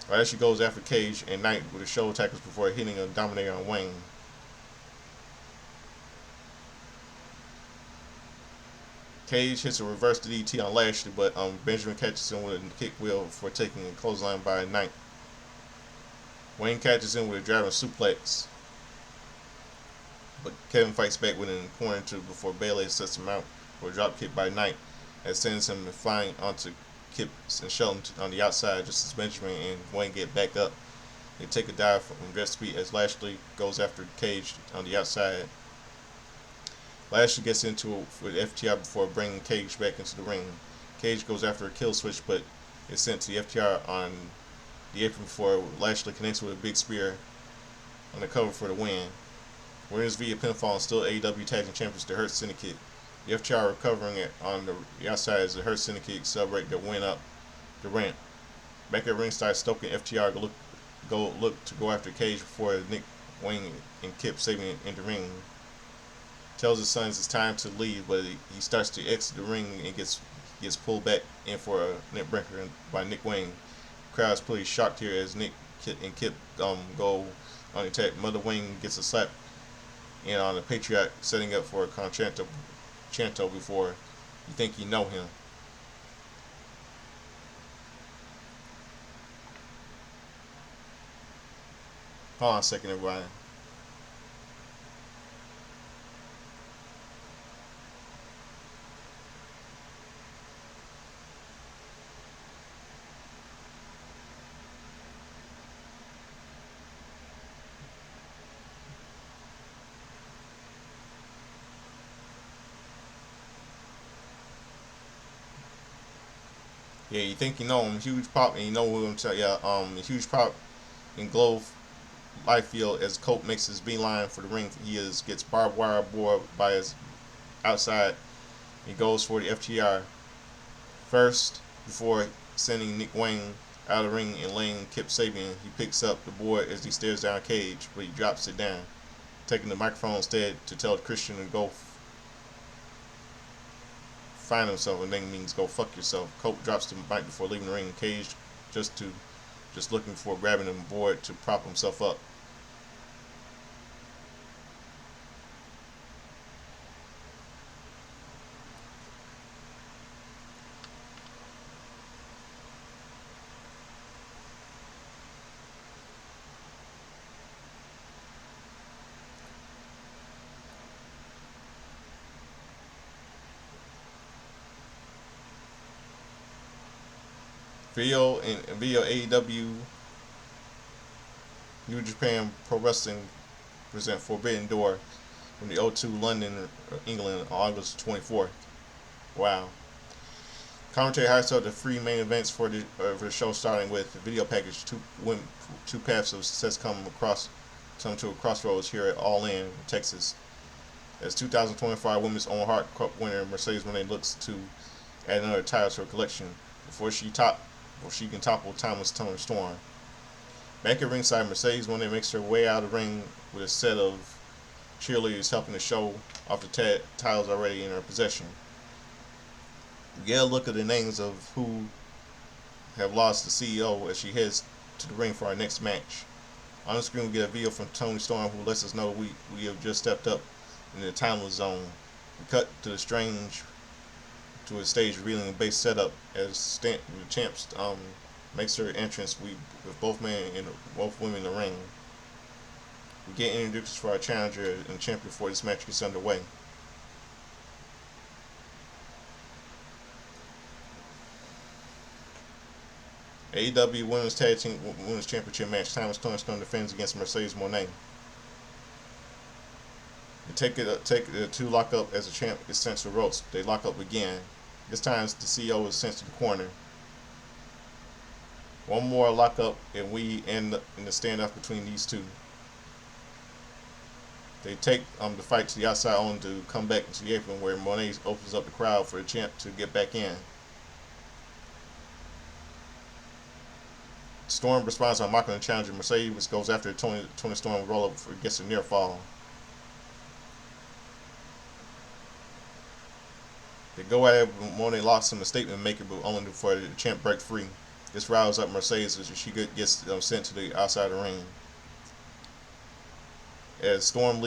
Lashley goes after Cage and Knight with a shoulder tackles before hitting a dominator on Wayne. Cage hits a reverse DDT on Lashley, but Benjamin catches him with a kick wheel for taking a clothesline by Knight. Wayne catches him with a driving suplex, but Kevin fights back within the corner before Bailey sets him out for a drop kick by Knight, that sends him flying onto Kip and Shelton on the outside just as Benjamin and Wayne get back up. They take a dive from Jet Speed as Lashley goes after Cage on the outside. Lashley gets into it with FTR before bringing Cage back into the ring. Cage goes after a kill switch, but is sent to the FTR on the apron before Lashley connects with a big spear on the cover for the win. Winners via pinfall and still AEW Tag Team Champions, the Hurt Syndicate. The FTR recovering it on the outside as the Hurt Syndicate celebrate their win up the ramp. Back at ringside, Stoke and FTR look to go after Cage before Nick, Wayne, and Kip Sabian in the ring. Tells his sons it's time to leave, but he starts to exit the ring and gets pulled back in for a neck breaker by Nick Wayne. The crowd's pretty shocked here as Nick and Kip go on attack. Mother Wayne gets a slap in on the Patriot, setting up for a Chanto before you think you know him. Hold on a second, everybody. Yeah, you think you know him. Huge pop, and you know what I'm telling you. Huge pop in Globe Life Field as Colt makes his beeline for the ring. Gets barbed wire board by his outside. He goes for the FTR first before sending Nick Wayne out of the ring and laying Kip Sabian. He picks up the board as he stares down Cage, but he drops it down, taking the microphone instead to tell Christian to go find himself, and then means go fuck yourself. Colt drops the mic before leaving the ring. Cage just looking for grabbing the board to prop himself up. Video AEW New Japan Pro Wrestling present Forbidden Door from the O2 London, England on August 24th. Wow. Commentary highlights out the free main events for the show, starting with the video package. Two paths of success come to a crossroads here at All In, Texas, as 2025 Women's Own Heart Cup winner Mercedes Moné looks to add another title to her collection. Before she or she can topple timeless Toni Storm. Back at ringside, Mercedes Moné makes her way out of the ring with a set of cheerleaders helping to show off the titles already in her possession. We get a look at the names of who have lost the CEO as she heads to the ring for our next match. On the screen, we get a video from Toni Storm who lets us know we have just stepped up in the timeless zone. We cut to the strange to a stage revealing a base setup as the champs makes her entrance. With both men and both women in the ring. We get introductions for our challenger and champion before this match gets underway. AEW Women's Tag Team Women's Championship match. Timeless Toni Storm defends against Mercedes Moné. They take the two lock up as the champ is sent to the ropes. They lock up again. This time the CEO is sent to the corner. One more lock up and we end in the standoff between these two. They take the fight to the outside only to come back into the apron where Moné opens up the crowd for the champ to get back in. Storm responds by mocking the challenger. Mercedes goes after Toni Storm roll up gets a near fall. They go at it, Moné locks him a statement maker, but only for the champ break free. This riles up Mercedes as she gets sent to the outside of the ring. As Storm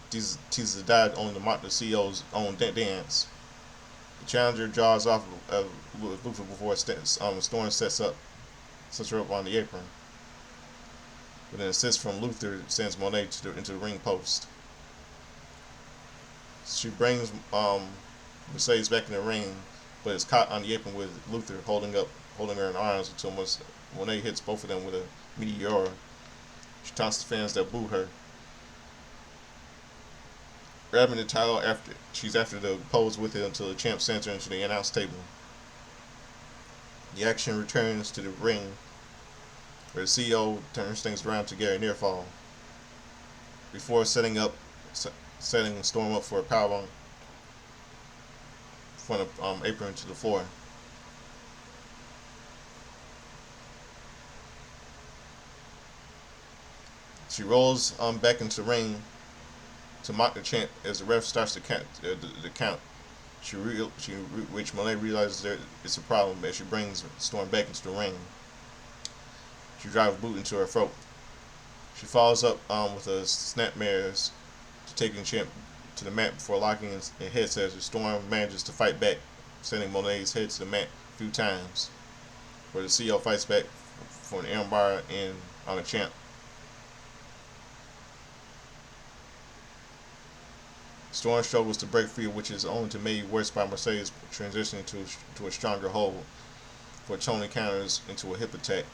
teases the dive only to mock the CEO's own dance. The challenger jaws off with Luther before Storm sets her up on the apron. With an assist from Luther, sends Moné into the ring post. She brings Mercedes back in the ring, but is caught on the apron with Luther holding her in arms until Moné hits both of them with a meteor. She taunts the fans that boo her. Grabbing the title she's after the pose with it until the champ sends her into the announce table. The action returns to the ring where the CEO turns things around to get a near fall before setting Storm up for a powerbomb from the apron to the floor. She rolls back into the ring to mock the champ as the ref starts to count. Which Moné realizes it's a problem as she brings Storm back into the ring. She drives a boot into her throat. She follows up with a snapmares to take the champ to the mat before locking in heads as the Storm manages to fight back, sending Moné's head to the mat a few times, where the CEO fights back for an armbar in on the champ. Storm struggles to break free, which is only to made worse by Mercedes transitioning to a stronger hold, for Toni counters into a hip attack.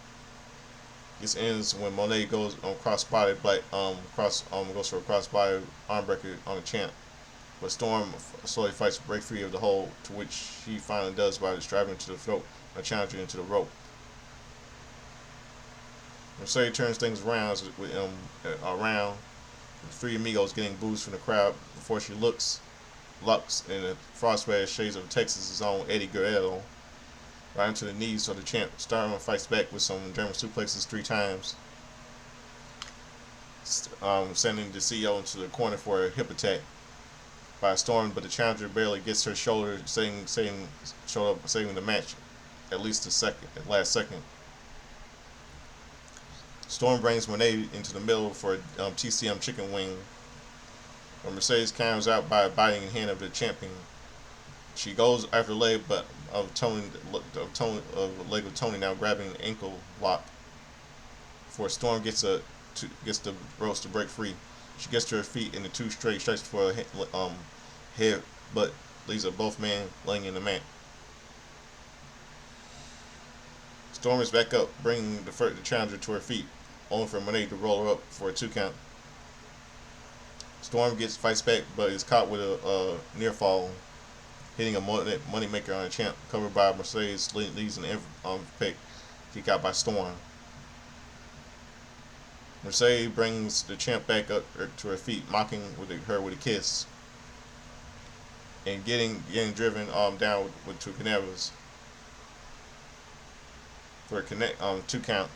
This ends when Moné goes on crossbody goes for a crossbody armbreaker on the champ, but Storm slowly fights to break free of the hold, to which she finally does by driving to the throat and challenging into the rope. Mercedes turns things around Three Amigos getting boos from the crowd before she looks in the frostbite shades of Texas' own Eddie Guerrero right into the knees, so the champ Starman fights back with some German suplexes 3 times, sending the CEO into the corner for a hip attack by Storm, but the challenger barely gets her shoulder, saving the match at least last second. Storm brings Moné into the middle for a TCM chicken wing, where Mercedes counters out by biting the hand of the champion. She goes after the leg, but leg of Toni now grabbing the ankle lock. Before Storm gets the ropes to break free, she gets to her feet in the 2 straight strikes for a head, but leaves both men laying in the mat. Storm is back up, bringing the challenger to her feet, only for Moné to roll her up for a 2 count. Storm fights back, but is caught with a near fall, hitting a moneymaker on the champ, covered by Mercedes, leads an kick out by Storm. Mercedes brings the champ back up to her feet, mocking her with a kiss, and getting driven down to Canaveras. for a connect 2 count.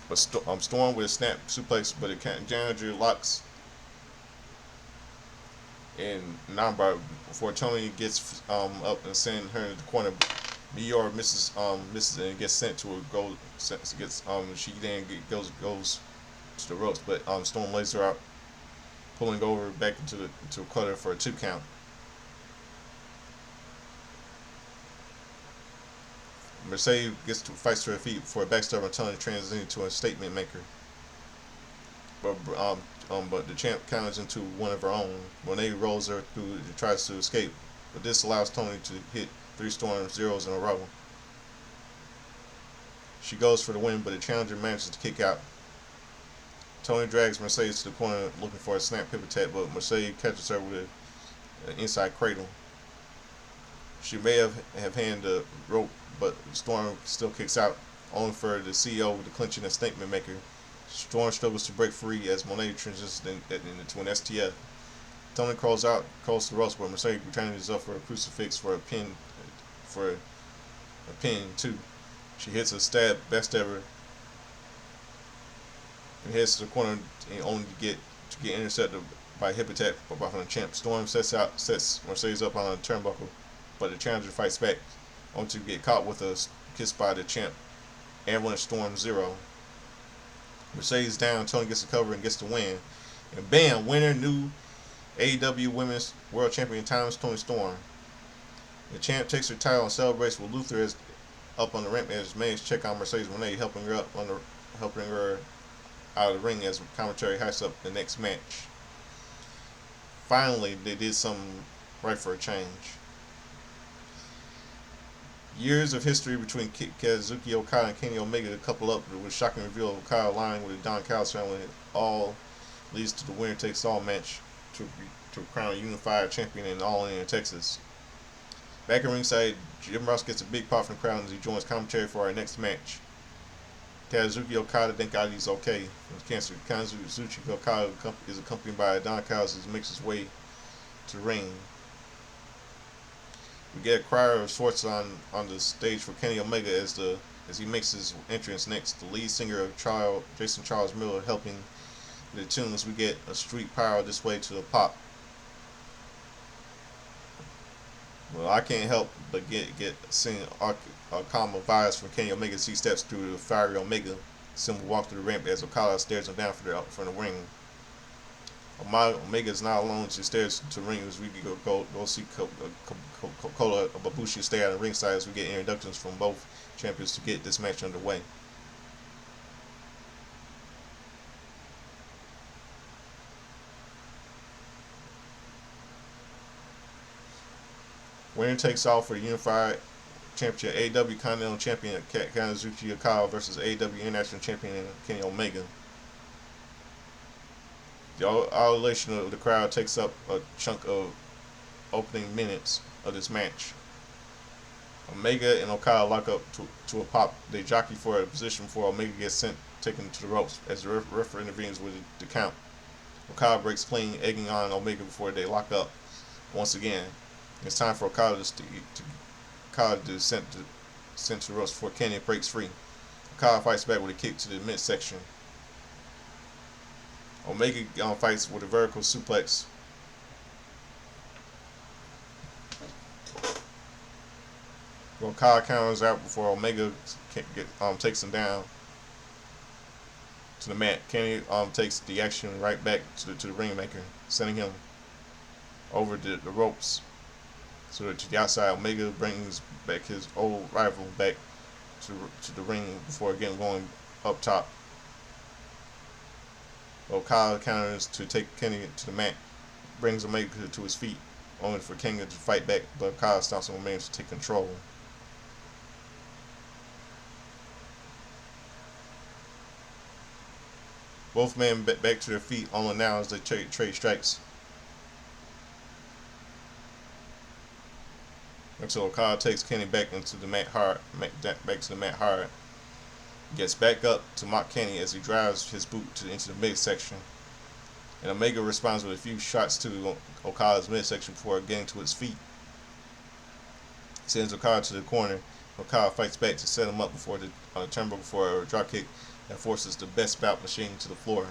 But Storm with a snap suplex, but it can't. Challenger locks in Nambar before Tony gets up and send her to the corner. Meteor misses and gets sent to a goal. Gets she then goes to the ropes, but Storm lays her out, pulling over back into a cutter for a 2 count. Mercedes fights to her feet for a backstab on Tony, transitioning to a statement maker. But the champ counters into one of her own. Monet rolls her through and tries to escape, but this allows Tony to hit 3 Storm Zeros in a row. She goes for the win, but the challenger manages to kick out. Tony drags Mercedes to the corner looking for a snap pivot tap, but Mercedes catches her with an inside cradle. She may have handed the rope, but Storm still kicks out, only for the CEO to clinch in a statement maker. Storm struggles to break free as Monet transitions into an STF. Tony crawls to the ropes, but Mercedes returns up for a crucifix for a pin too. She hits a backstabber and heads to the corner, and only to get intercepted by a hip attack from the champ. Storm sets Mercedes up on a turnbuckle, but the challenger fights back, only to get caught with a kiss by the champ and win a Storm Zero. Mercedes down, Tony gets the cover and gets the win. And bam, winner, new AEW Women's World Champion Tony Storm. The champ takes her title and celebrates with Luther up on the ramp as maids check on Mercedes Moné, helping her out of the ring as commentary hypes up the next match. Finally, they did something right for a change. Years of history between Kazuki Okada and Kenny Omega to couple up with a shocking reveal of Okada aligning with the Don Callis family. All leads to the winner takes all match to crown a unified champion in All In Texas. Back at ringside, Jim Ross gets a big pop from the crowd as he joins commentary for our next match. Kazuki Okada thank God he's okay from cancer. Kazuki Okada is accompanied by Don Callis as he makes his way to the ring. We get a choir of sorts on the stage for Kenny Omega as he makes his entrance next. The lead singer of Jason Charles Miller helping the tunes. We get a street power this way to the pop. Well, I can't help but seeing Akama vibes from Kenny Omega as he steps through the fiery Omega symbol, walk through the ramp as Okada stares him down from the ring. Omega is not alone as he stares to the ring as we go see Kota Ibushi stay out of ringside as we get introductions from both champions to get this match underway. Winner takes all for the unified championship. AEW Continental Champion Kazuki Okada versus AEW International Champion Kenny Omega. The ovation of the crowd takes up a chunk of opening minutes of this match. Omega and Okada lock up to a pop. They jockey for a position before Omega gets taken to the ropes as the referee intervenes with the count. Okada breaks clean, egging on Omega before they lock up once again. It's time for Okada to send to the ropes before Kenny breaks free. Okada fights back with a kick to the midsection. Omega fights with a vertical suplex. Okada counters out before Omega takes him down to the mat. Kenny takes the action right back to the ringmaker, sending him over the ropes. So to the outside, Omega brings back his old rival back to the ring before again going up top. Okada counters to take Kenny to the mat, brings Omega to his feet, only for Kenny to fight back, but Okada stops on Omega to take control. Both men back to their feet, only now as they trade strikes. Until Okada takes Kenny back into the mat hard, gets back up to mock Kenny as he drives his boot into the midsection. And Omega responds with a few shots to Okada's midsection before getting to his feet. Sends Okada to the corner Okada fights back to set him up before the on the turnbuckle before a dropkick that forces the best bout machine to the floor.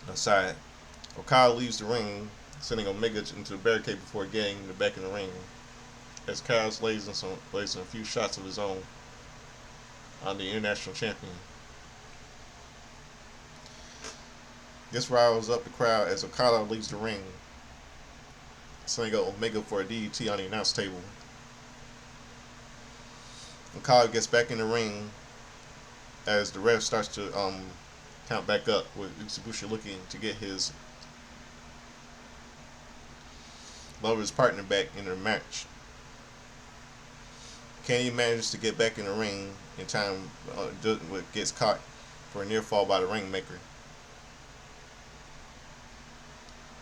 Aside, Okada leaves the ring, sending Omega into the barricade before getting back in the ring. As Kaz lays in a few shots of his own on the international champion. This riles up the crowd as Okada leaves the ring, sending Omega for a DDT on the announce table. Okada gets back in the ring as the ref starts to count back up, with Ichibushi looking to get his lover's partner back in their match. Kenny manages to get back in the ring in time, gets caught for a near fall by the ringmaker.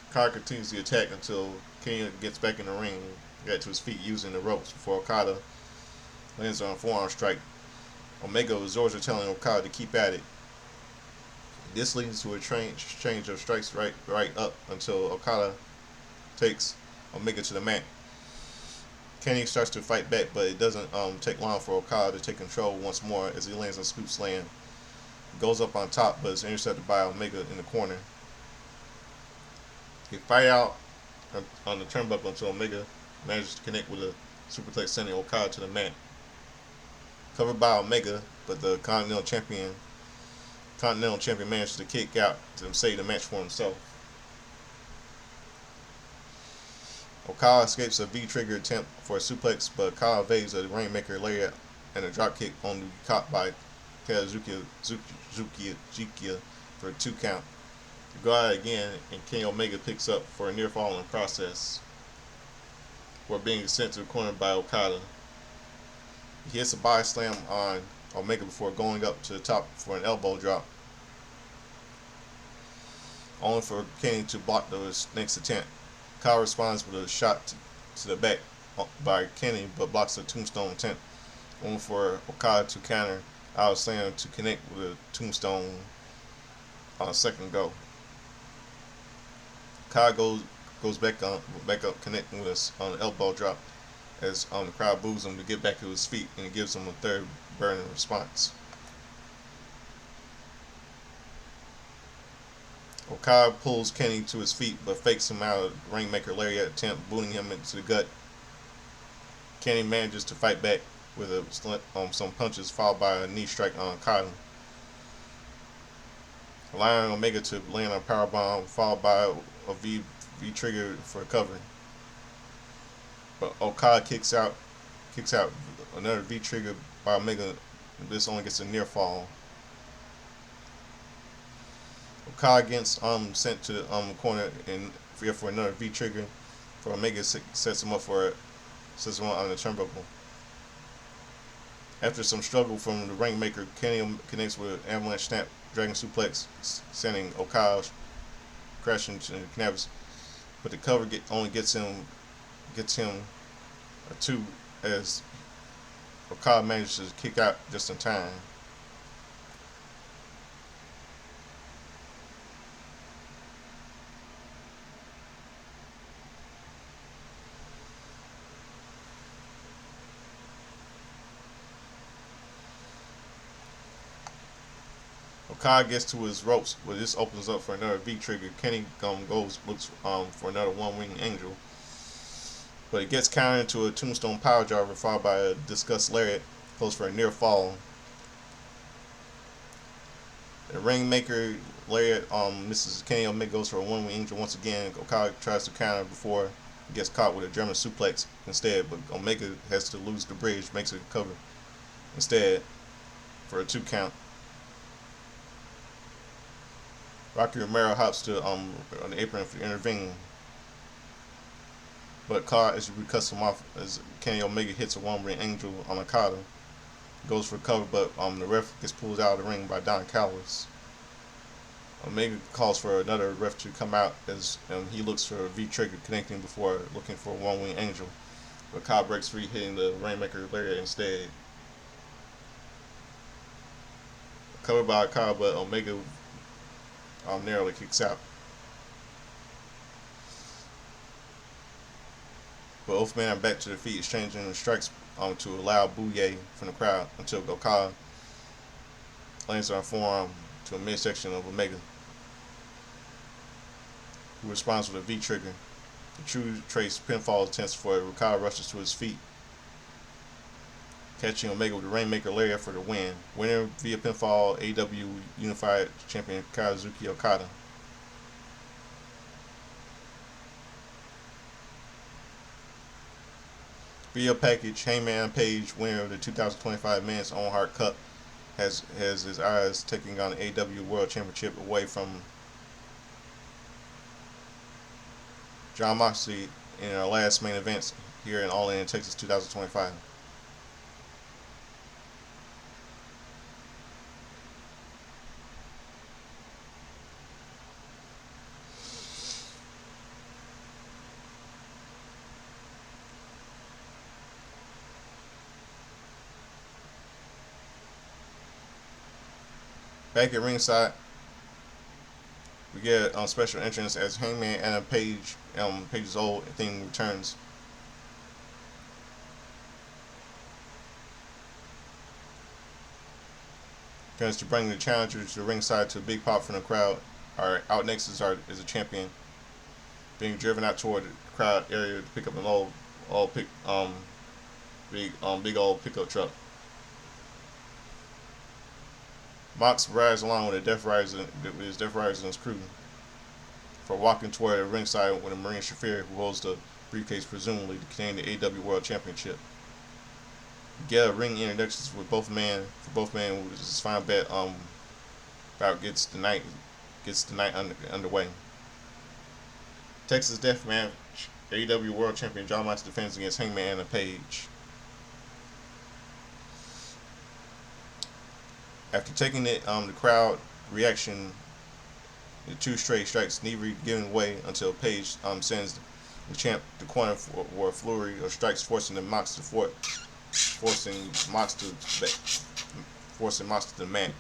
Okada continues the attack until Kenny gets back in the ring, got to his feet using the ropes before Okada lands on a forearm strike. Omega resorts to telling Okada to keep at it. This leads to a exchange of strikes right up until Okada takes Omega to the mat. Kenny starts to fight back, but it doesn't take long for Okada to take control once more as he lands on scoop slam. He goes up on top, but is intercepted by Omega in the corner. They fight out on the turnbuckle until Omega manages to connect with a superplex, sending Okada to the mat. Covered by Omega, but the Continental Champion manages to kick out to save the match for himself. Okada escapes a V-trigger attempt for a suplex, but Okada evades a Rainmaker lariat and a dropkick, only to be caught by Kazuchika for a 2 count. They go out again, and Kenny Omega picks up for a near fall in the process, before being sent to the corner by Okada. He hits a body slam on Omega before going up to the top for an elbow drop, only for Kenny to block the next attempt. Okada responds with a shot to the back by Kenny, but blocks a tombstone attempt, only for Okada to counter out of slam to connect with a tombstone on a second go. Okada goes back up, connecting with us on an elbow drop as the crowd boos him to get back to his feet, and he gives him a third burning response. Okada pulls Kenny to his feet, but fakes him out of the Rainmaker lariat attempt, booting him into the gut. Kenny manages to fight back with some punches, followed by a knee strike on Okada, allowing Omega to land on a powerbomb, followed by a V trigger for a cover. But Okada kicks out another V trigger by Omega. This only gets a near fall. Okada gets sent to the corner and for another V trigger. For Omega sets him up on the turnbuckle. After some struggle from the Rainmaker, Kenny connects with an avalanche snap dragon suplex, sending Okada crashing to the canvas. But the cover only gets him a 2 as Okada manages to kick out just in time. Okada gets to his ropes, but this opens up for another V trigger. Kenny looks for another one-winged angel, but it gets countered into a tombstone power driver, followed by a discussed lariat, goes for a near fall. The Rainmaker lariat misses Kenny. Omega goes for a one-winged angel once again. Okada tries to counter before he gets caught with a German suplex instead, but Omega has to lose the bridge, makes it cover instead for a 2 count. Rocky Romero hops to on the apron to intervene, but Okada cuts him off as Kenny Omega hits a one-winged angel on Okada. Goes for cover, but the ref gets pulled out of the ring by Don Callis. Omega calls for another ref to come out as he looks for a V-trigger connecting before looking for a one-winged angel. But Okada breaks free, hitting the Rainmaker lariat instead. Covered by Okada, but Omega narrowly kicks out. But both men are back to their feet, exchanging strikes to a loud booyah from the crowd until Okada lands on forearm to a midsection of Omega, who responds with a V trigger. The True Trace pinfall attempts for Okada rushes to his feet, catching Omega with the Rainmaker Lariat for the win. Winner via pinfall, AEW Unified Champion Kazuki Okada. Via package, Hangman Page, winner of the 2025 Men's Own Heart Cup, has his eyes taking on the AEW World Championship away from Jon Moxley in our last main events here in All In Texas 2025. Back at ringside, we get a special entrance as Hangman and Page, Page's old thing returns. Turns to bring the challenger to the ringside to a big pop from the crowd. Out next is a champion being driven out toward the crowd area to pick up an big old pickup truck. Mox rides along with his Death Riders and his crew for walking toward the ringside with a Marine Shafir who holds the briefcase, presumably to contain the AEW World Championship. Get a ring introductions with both men with his final bet about gets the night underway. Texas Death Match, AEW World Champion Jon Moxley defends against Hangman and Page. After taking it, the crowd reaction, the two straight strikes, neither giving way until Page sends the champ to the corner for a flurry of strikes, forcing Mox to the mat.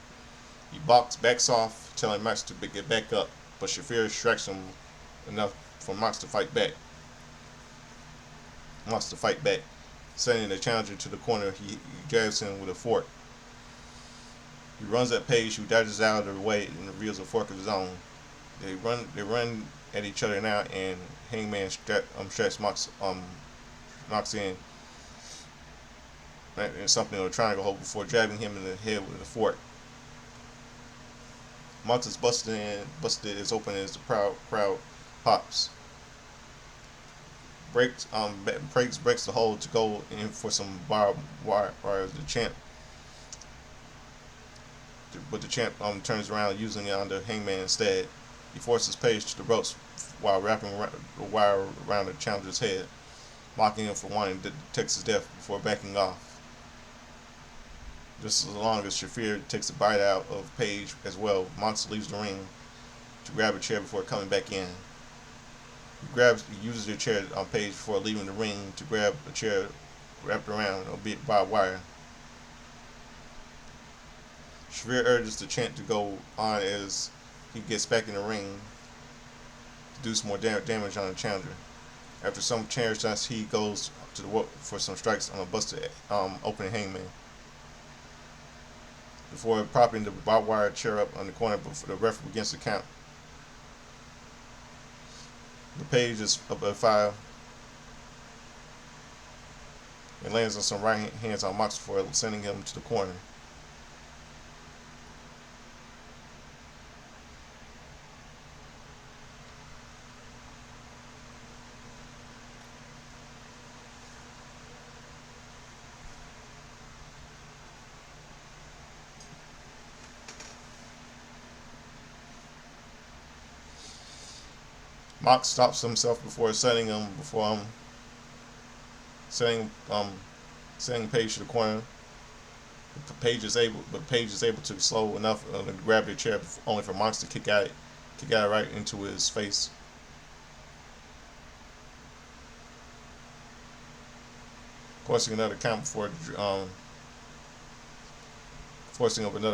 He backs off, telling Mox to get back up, but Shafir strikes him enough for Mox to fight back. Sending the challenger to the corner, he grabs him with a fork. He runs at Page, who dodges out of the way and reveals a fork of his own. They run at each other now, and Hangman straps Mox in something of a triangle hold before jabbing him in the head with a fork. Mox is busted as open as the crowd pops. Breaks the hold to go in for some barbed wire. But the champ turns around using it on the Hangman instead. He forces Page to the ropes while wrapping the wire around the challenger's head, mocking him for wanting Texas Death before backing off. Just as long as Shafir takes a bite out of Page as well, Mox leaves the ring to grab a chair before coming back in. He uses the chair on Page before leaving the ring to grab a chair wrapped around a barbed wire. Shafir urges the champ to go on as he gets back in the ring to do some more damage on the challenger. After some chair shots, he goes to the rope for some strikes on a busted opening Hangman, before propping the barbed wire chair up on the corner before the ref begins to count. The Page is up at 5 and lands on some right hands on Mox before sending him to the corner. Mox stops himself before sending Page to the corner. Page is able to slow enough to grab the chair, only for Mox to kick out right into his face. Forcing up another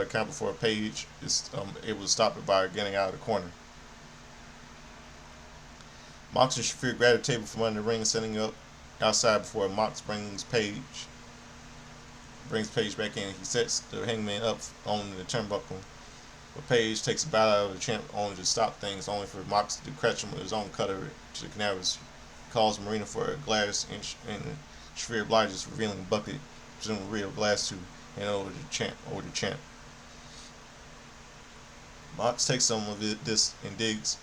count before Page is able to stop it by getting out of the corner. Mox and Shafir grab the table from under the ring, setting up outside before Mox brings Page back in. He sets the Hangman up on the turnbuckle, but Page takes a bout out of the champ only to stop things, only for Mox to catch him with his own cutter to the canvas. Calls Marina for a glass, and Shafir obliges, revealing a bucket, presumably real glass, to hand over the champ. Mox takes some of this and digs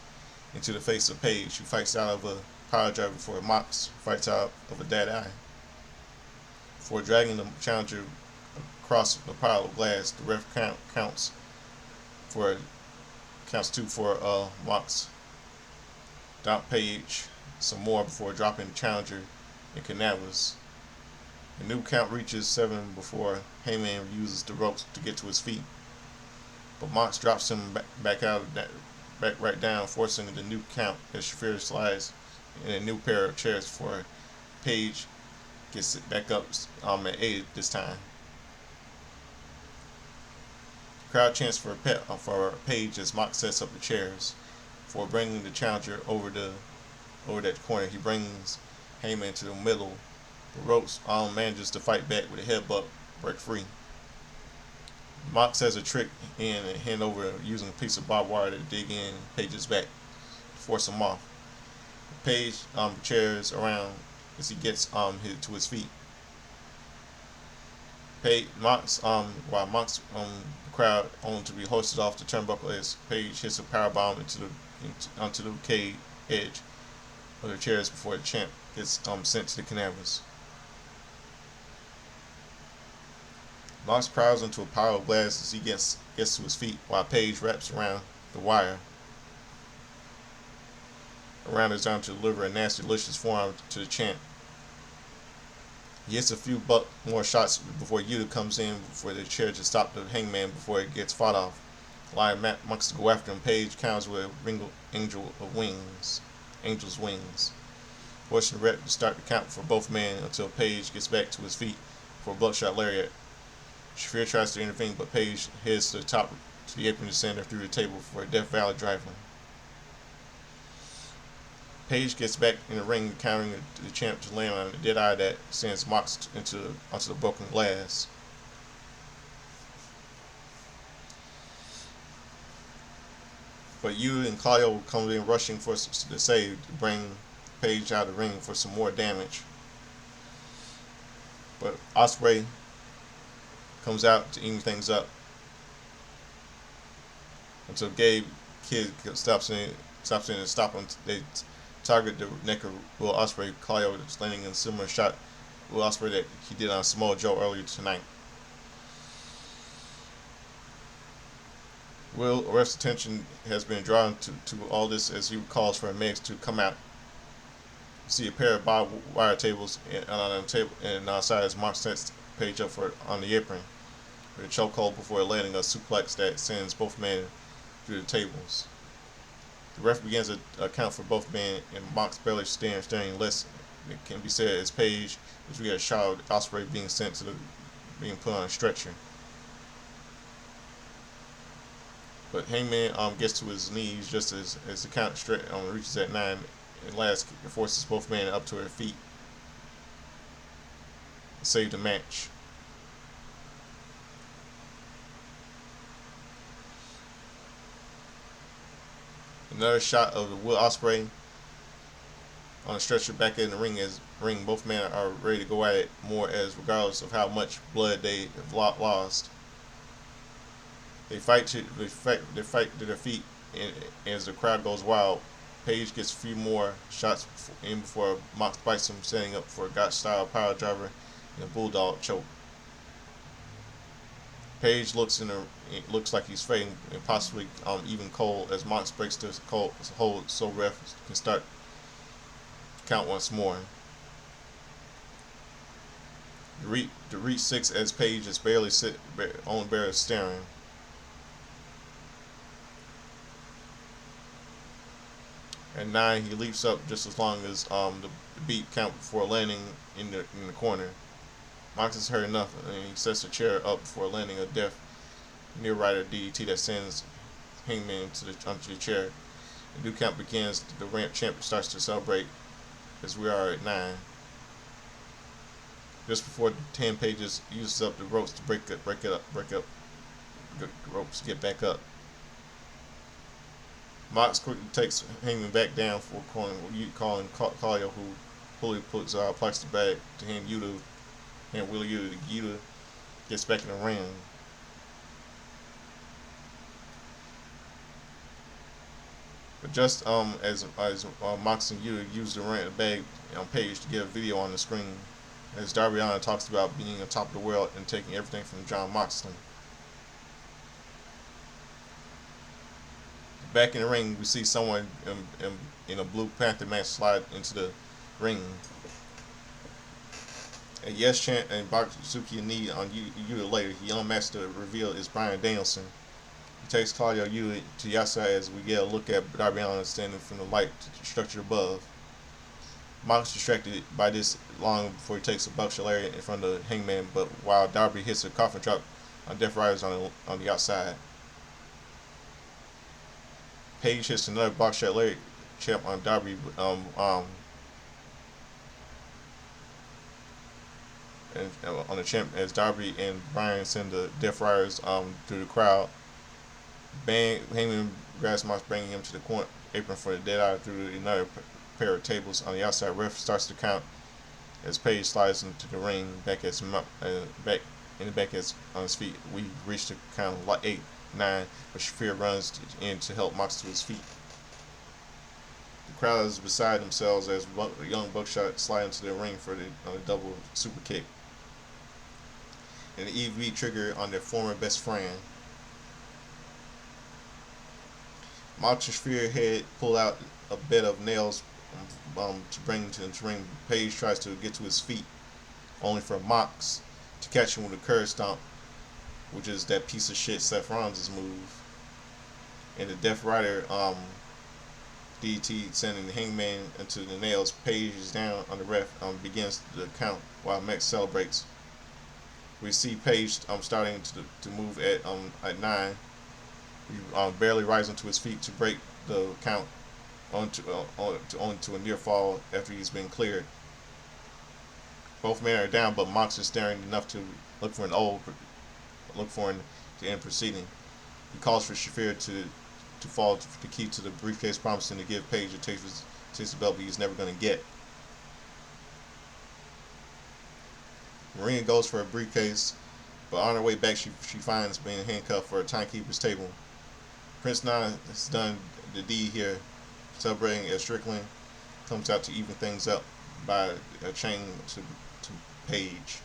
into the face of Page, who fights out of a power driver before Mox fights out of a dead eye. Before dragging the challenger across the pile of glass, the ref counts two for Mox. Dump Page some more before dropping the challenger in canvas. A new count reaches 7 before Heyman uses the ropes to get to his feet, but Mox drops him back right down, forcing the new count as Shafir slides in a new pair of chairs before Page gets back up at 8 this time. The crowd chants for Page as Mox sets up the chairs. For bringing the challenger over that corner, he brings Heyman to the middle. The ropes manages to fight back with a headbutt, break free. Mox has a trick in and hand over using a piece of barbed wire to dig in Page's back to force him off. Page chairs around as he gets to his feet. While Mox the crowd only to be hoisted off the turnbuckle as Page hits a powerbomb onto the cage edge of the chairs before the champ gets sent to the canvas. Mox crowds into a pile of glass as he gets to his feet, while Page wraps around the wire around his arm to deliver a nasty, delicious forearm to the champ. He hits a few more shots before Yuta comes in for the chair to stop the Hangman before it gets fought off. Allowing Mox to go after him, Page counters with a angel's wings, forcing the ref to start the count for both men until Page gets back to his feet for a bloodshot lariat. Shafir tries to intervene, but Page heads to the apron to send her through the table for a Death Valley driver. Page gets back in the ring, countering the champ to land on a dead eye that sends Mox onto the broken glass. But Yu and Claudio come in rushing for the save to bring Page out of the ring for some more damage. But Ospreay comes out to even things up until Gabe Kidd stops in and stop him. They target the neck of Will Ospreay. Claudio is landing in a similar shot Will Ospreay that he did on Samoa Joe earlier tonight. Will ref's attention has been drawn to all this as he calls for Megs to come out. You see a pair of barbed wire tables on the table, and outside as Mox sets Page up on the apron with a chokehold before landing a suplex that sends both men through the tables. The ref begins a count for both men, and Mox barely staring less. It can be said as Page as we get a shot of Ospreay being put on a stretcher. But Hangman gets to his knees just as the count reaches at 9, and last forces both men up to their feet to save the match. Another shot of Will Ospreay on a stretcher back in the ring. Both men are ready to go at it more, as regardless of how much blood they have lost. They fight to their feet, and as the crowd goes wild, Page gets a few more shots in before Mox bites him, setting up for a Gotch-style power driver and a bulldog choke. Page looks like he's fading and possibly even cold as Mox breaks the hold so ref can start to count once more. The reach 6 as Page is barely staring. At 9, he leaps up just as long as the beat count before landing in the corner. Mox has heard enough, and he sets the chair up before landing a death near rider DDT that sends Hangman onto the chair. The new count begins. The ramp champ starts to celebrate as we are at 9. Just before 10 pages uses up the ropes to break up the ropes, get back up. Mox quickly takes Hangman back down for calling Collier, who fully puts plastic bag to hand Yuta and Wheeler Yuta. Yuta gets back in the ring. But just as Mox and Yuta use the ring bag page to get a video on the screen, as Darby Allin talks about being on top of the world and taking everything from Jon Moxley. Back in the ring, we see someone in a Blue Panther mask slide into the ring. A yes chant and Baksuki knee on Yuta later. He unmasks the reveal is Bryan Danielson. He takes Claudio Yuta to the outside as we get a look at Darby Allin standing from the light structure above. Mox distracted by this long before he takes a buckshot lariat in front of Hangman, but while Darby hits a coffin drop on Death Riders on the outside. Page hits another buckshot lariat champ on Darby and on the champ as Darby and Bryan send the Death Riders through the crowd. Hangman grabs Mox, bringing him to the corner apron for the dead eye through another pair of tables on the outside. Ref starts to count as Page slides into the ring back on his feet. We reach the count of 8, 9, but Shafir runs in to help Mox to his feet. The crowd is beside themselves as young Buckshot slide into the ring for the double super kick. And the EV trigger on their former best friend. Mox and Shafir had pulled out a bed of nails to bring to the ring. Page tries to get to his feet, only for Mox to catch him with a curb stomp, which is that piece of shit Seth Rollins' move. And the Death Rider DT sending the Hangman into the nails. Page is down on the ref, begins the count while Max celebrates. We see Page starting to move at 9. He barely rising to his feet to break the count onto a near fall after he's been cleared. Both men are down, but Mox is staring enough to look for him to end proceeding. He calls for Shafir to fall the key to the briefcase, promising to give Page a taste of the belt he's never going to get. Marina goes for a briefcase, but on her way back she finds being handcuffed for a timekeeper's table. Prince Nana has done the deed here, celebrating as Strickland comes out to even things up by a chain to Page.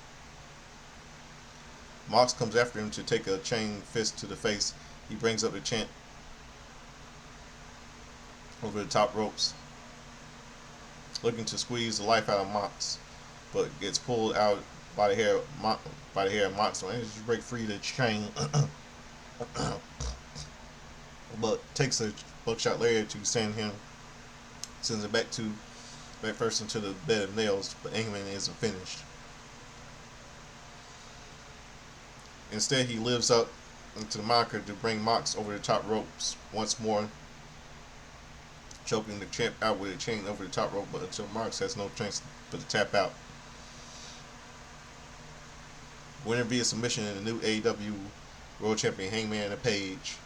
Mox comes after him to take a chain fist to the face. He brings up the chant over the top ropes, looking to squeeze the life out of Mox, but gets pulled out by the hair. Mox manages to break free the chain, but takes a buckshot lariat to sends it back first into the bed of nails, but Hangman isn't finished. Instead, he lives up into the moniker to bring Mox over the top ropes once more, choking the champ out with a chain over the top rope, but until Mox has no chance but to tap out. Winner via submission in the new AEW World Champion Hangman and Page.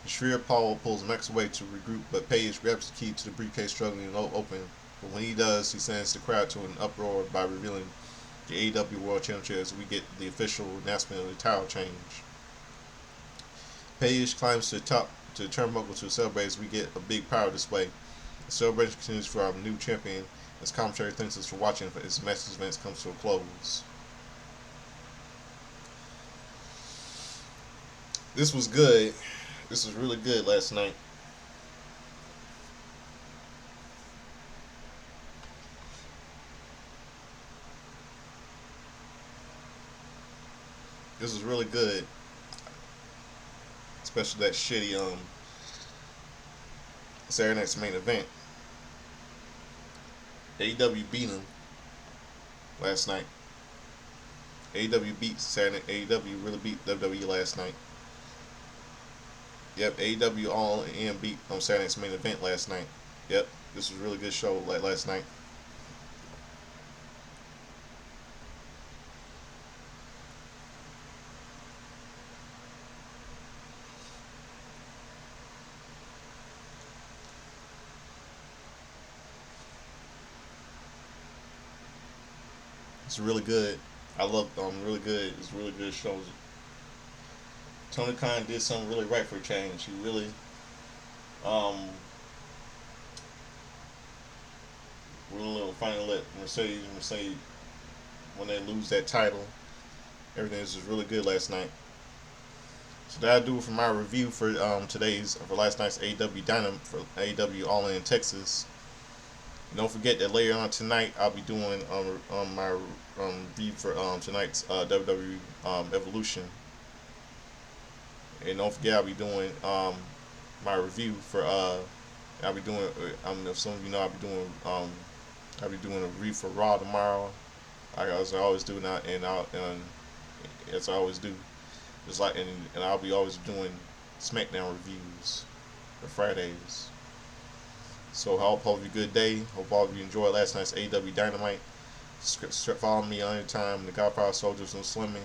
Shafir Paul pulls Max away to regroup, but Page grabs the key to the briefcase, struggling to open. But when he does, he sends the crowd to an uproar by revealing the AEW World Championship as we get the official announcement of the title change. Page climbs to the top to the turnbuckle to celebrate as we get a big power display. The celebration continues for our new champion as commentary thanks us for watching as the match events comes to a close. This was good. This was really good last night. This was really good. Especially that shitty Saturday night's main event. AEW beat him last night. AEW beat Saturday. AEW really beat WWE last night. Yep, AEW All In beat on Saturday's main event last night. Yep, this was a really good show last night. It's really good. I love really good. It's really good shows. Tony Khan did something really right for a change. He really um really finally let Mercedes when they lose that title. Everything was just really good last night. So that'll do it for my review for last night's AEW Dynamite for AEW All In Texas. And don't forget that later on tonight I'll be doing my review for tonight's WWE Evolution. And don't forget I'll be doing my review for I'll be doing if some of you know I'll be doing a review for Raw tomorrow. As I always do now, and as I always do, just like and I'll be always doing SmackDown reviews for Fridays. So I hope you have a good day. Hope all of you enjoyed last night's AEW Dynamite. Follow me on anytime. The Godfather Soldiers and Slimmy.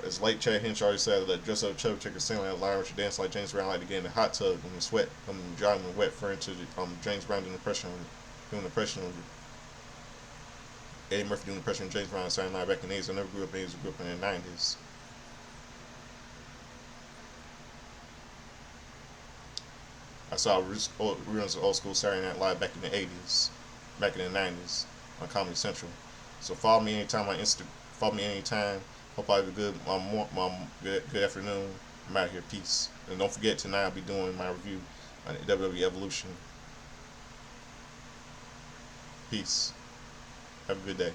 As late Chad Hinch already said, that dress up chubby chicken sing like Lion Richard dance like James Brown like to get in the hot tub when the sweat coming driving wet referring to James Brown doing the impression of Eddie Murphy doing the impression of James Brown on Saturday Night back in the 80s. I never grew up in the 80s, I grew up in the 90s. I saw reruns of old school Saturday Night Live back in the 80s, back in the 90s on Comedy Central. So follow me anytime on Insta. Follow me anytime. Hope I have a good afternoon. I'm out of here. Peace. And don't forget tonight I'll be doing my review on WWE Evolution. Peace. Have a good day.